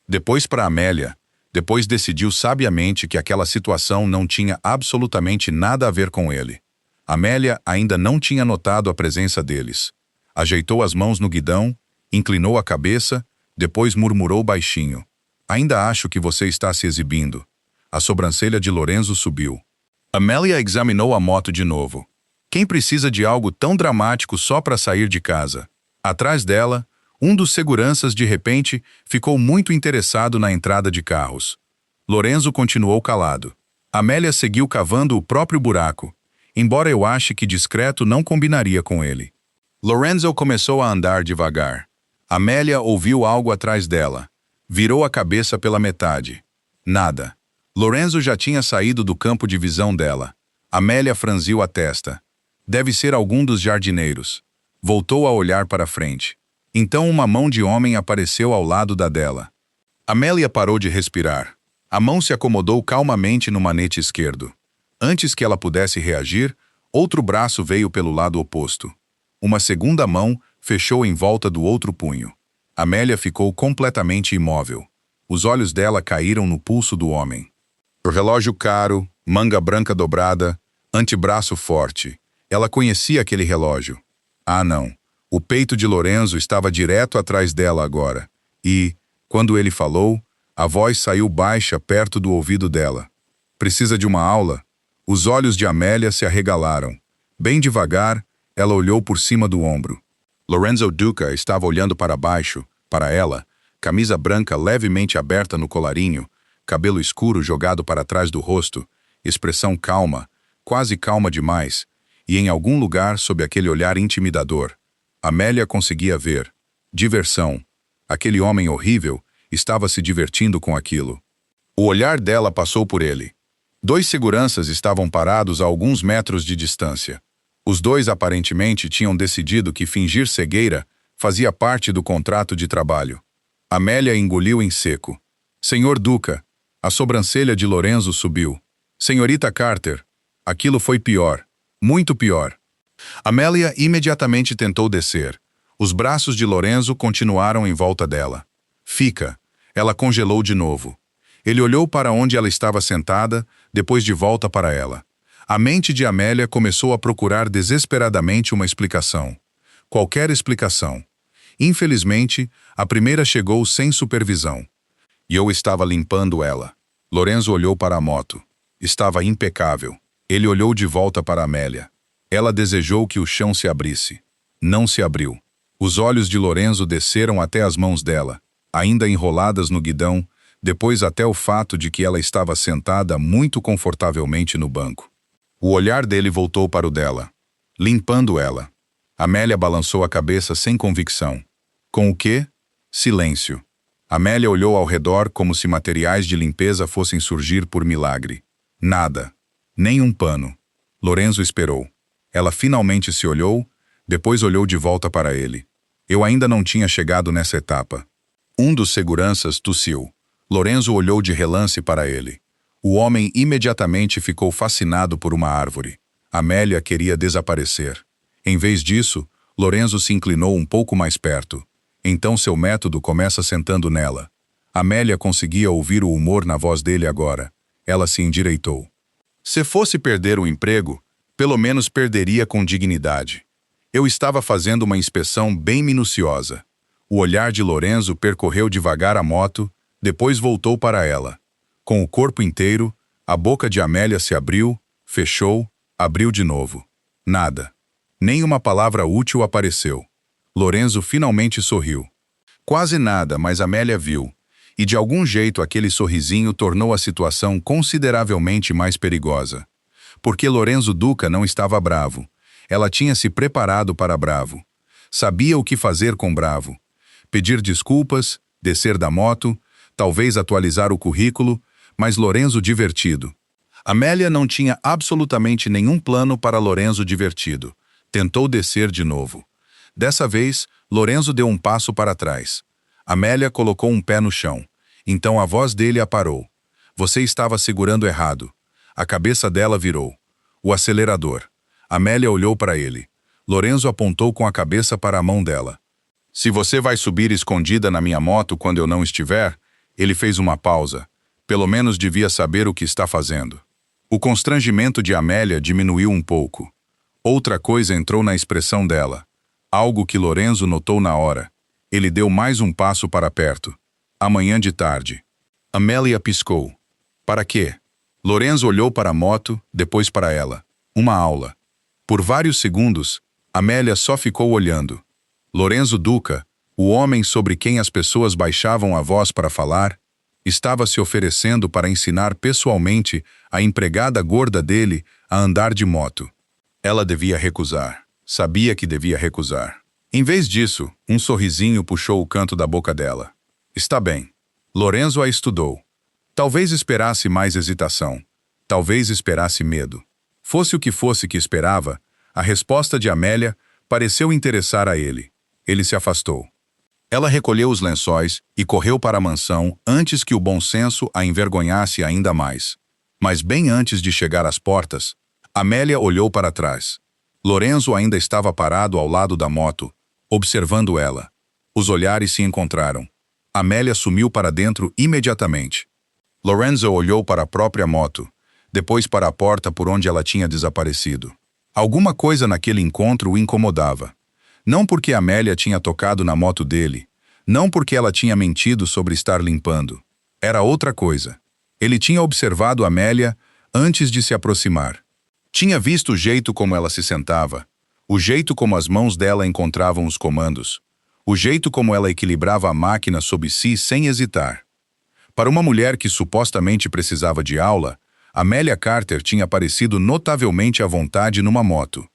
Depois para Amélia. Depois decidiu sabiamente que aquela situação não tinha absolutamente nada a ver com ele. Amélia ainda não tinha notado a presença deles. Ajeitou as mãos no guidão, inclinou a cabeça, depois murmurou baixinho. Ainda acho que você está se exibindo. A sobrancelha de Lorenzo subiu. Amélia examinou a moto de novo. Quem precisa de algo tão dramático só para sair de casa? Atrás dela, um dos seguranças de repente ficou muito interessado na entrada de carros. Lorenzo continuou calado. Amélia seguiu cavando o próprio buraco, embora eu ache que discreto não combinaria com ele. Lorenzo começou a andar devagar. Amélia ouviu algo atrás dela. Virou a cabeça pela metade. Nada. Lorenzo já tinha saído do campo de visão dela. Amélia franziu a testa. Deve ser algum dos jardineiros. Voltou a olhar para frente. Então uma mão de homem apareceu ao lado da dela. Amélia parou de respirar. A mão se acomodou calmamente no manete esquerdo. Antes que ela pudesse reagir, outro braço veio pelo lado oposto. Uma segunda mão fechou em volta do outro punho. Amélia ficou completamente imóvel. Os olhos dela caíram no pulso do homem. O relógio caro, manga branca dobrada, antebraço forte. Ela conhecia aquele relógio. Ah, não. O peito de Lorenzo estava direto atrás dela agora. E, quando ele falou, a voz saiu baixa perto do ouvido dela. Precisa de uma aula? Os olhos de Amélia se arregalaram. Bem devagar, ela olhou por cima do ombro. Lorenzo Duca estava olhando para baixo, para ela, camisa branca levemente aberta no colarinho, cabelo escuro jogado para trás do rosto, expressão calma, quase calma demais, e em algum lugar sob aquele olhar intimidador, Amélia conseguia ver. Diversão. Aquele homem horrível estava se divertindo com aquilo. O olhar dela passou por ele. Dois seguranças estavam parados a alguns metros de distância. Os dois aparentemente tinham decidido que fingir cegueira fazia parte do contrato de trabalho. Amélia engoliu em seco. Senhor Duca. A sobrancelha de Lorenzo subiu. Senhorita Carter. Aquilo foi pior. Muito pior. Amélia imediatamente tentou descer. Os braços de Lorenzo continuaram em volta dela. Fica. Ela congelou de novo. Ele olhou para onde ela estava sentada, depois de volta para ela. A mente de Amélia começou a procurar desesperadamente uma explicação. Qualquer explicação. Infelizmente, a primeira chegou sem supervisão. E eu estava limpando ela. Lorenzo olhou para a moto. Estava impecável. Ele olhou de volta para Amélia. Ela desejou que o chão se abrisse. Não se abriu. Os olhos de Lorenzo desceram até as mãos dela, ainda enroladas no guidão, depois até o fato de que ela estava sentada muito confortavelmente no banco. O olhar dele voltou para o dela, limpando ela. Amélia balançou a cabeça sem convicção. Com o quê? Silêncio. Amélia olhou ao redor como se materiais de limpeza fossem surgir por milagre. Nada. Nem um pano. Lorenzo esperou. Ela finalmente se olhou, depois olhou de volta para ele. Eu ainda não tinha chegado nessa etapa. Um dos seguranças tossiu. Lorenzo olhou de relance para ele. O homem imediatamente ficou fascinado por uma árvore. Amélia queria desaparecer. Em vez disso, Lorenzo se inclinou um pouco mais perto. Então seu método começa sentando nela. Amélia conseguia ouvir o humor na voz dele agora. Ela se endireitou. Se fosse perder o emprego, pelo menos perderia com dignidade. Eu estava fazendo uma inspeção bem minuciosa. O olhar de Lorenzo percorreu devagar a moto, depois voltou para ela. Com o corpo inteiro, a boca de Amélia se abriu, fechou, abriu de novo. Nada. Nem uma palavra útil apareceu. Lorenzo finalmente sorriu. Quase nada, mas Amélia viu. E de algum jeito aquele sorrisinho tornou a situação consideravelmente mais perigosa. Porque Lorenzo Duca não estava bravo. Ela tinha se preparado para bravo. Sabia o que fazer com bravo. Pedir desculpas, descer da moto, talvez atualizar o currículo, mas Lorenzo divertido. Amélia não tinha absolutamente nenhum plano para Lorenzo divertido. Tentou descer de novo. Dessa vez, Lorenzo deu um passo para trás. Amélia colocou um pé no chão. Então a voz dele a parou. Você estava segurando errado. A cabeça dela virou. O acelerador. Amélia olhou para ele. Lorenzo apontou com a cabeça para a mão dela. Se você vai subir escondida na minha moto quando eu não estiver, ele fez uma pausa. Pelo menos devia saber o que está fazendo. O constrangimento de Amélia diminuiu um pouco. Outra coisa entrou na expressão dela. Algo que Lorenzo notou na hora. Ele deu mais um passo para perto. Amanhã de tarde. Amélia piscou. Para quê? Lorenzo olhou para a moto, depois para ela. Uma aula. Por vários segundos, Amélia só ficou olhando. Lorenzo Duca, o homem sobre quem as pessoas baixavam a voz para falar, estava se oferecendo para ensinar pessoalmente a empregada gorda dele a andar de moto. Ela devia recusar. Sabia que devia recusar. Em vez disso, um sorrisinho puxou o canto da boca dela. Está bem. Lorenzo a estudou. Talvez esperasse mais hesitação. Talvez esperasse medo. Fosse o que fosse que esperava, a resposta de Amélia pareceu interessar a ele. Ele se afastou. Ela recolheu os lençóis e correu para a mansão antes que o bom senso a envergonhasse ainda mais. Mas bem antes de chegar às portas, Amélia olhou para trás. Lorenzo ainda estava parado ao lado da moto, observando ela. Os olhares se encontraram. Amélia sumiu para dentro imediatamente. Lorenzo olhou para a própria moto, depois para a porta por onde ela tinha desaparecido. Alguma coisa naquele encontro o incomodava. Não porque Amélia tinha tocado na moto dele, não porque ela tinha mentido sobre estar limpando. Era outra coisa. Ele tinha observado Amélia antes de se aproximar. Tinha visto o jeito como ela se sentava, o jeito como as mãos dela encontravam os comandos, o jeito como ela equilibrava a máquina sob si sem hesitar. Para uma mulher que supostamente precisava de aula, Amélia Carter tinha parecido notavelmente à vontade numa moto.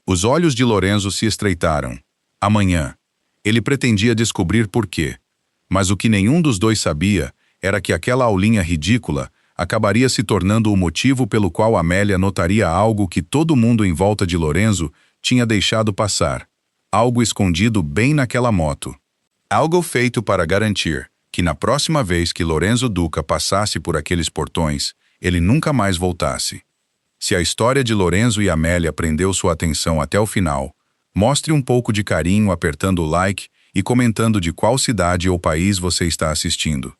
Os olhos de Lorenzo se estreitaram. Amanhã. Ele pretendia descobrir por quê. Mas o que nenhum dos dois sabia era que aquela aulinha ridícula acabaria se tornando o motivo pelo qual Amélia notaria algo que todo mundo em volta de Lorenzo tinha deixado passar. Algo escondido bem naquela moto. Algo feito para garantir que na próxima vez que Lorenzo Duca passasse por aqueles portões, ele nunca mais voltasse. Se a história de Lorenzo e Amélia prendeu sua atenção até o final, mostre um pouco de carinho apertando o like e comentando de qual cidade ou país você está assistindo.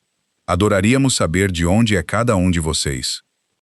Adoraríamos saber de onde é cada um de vocês.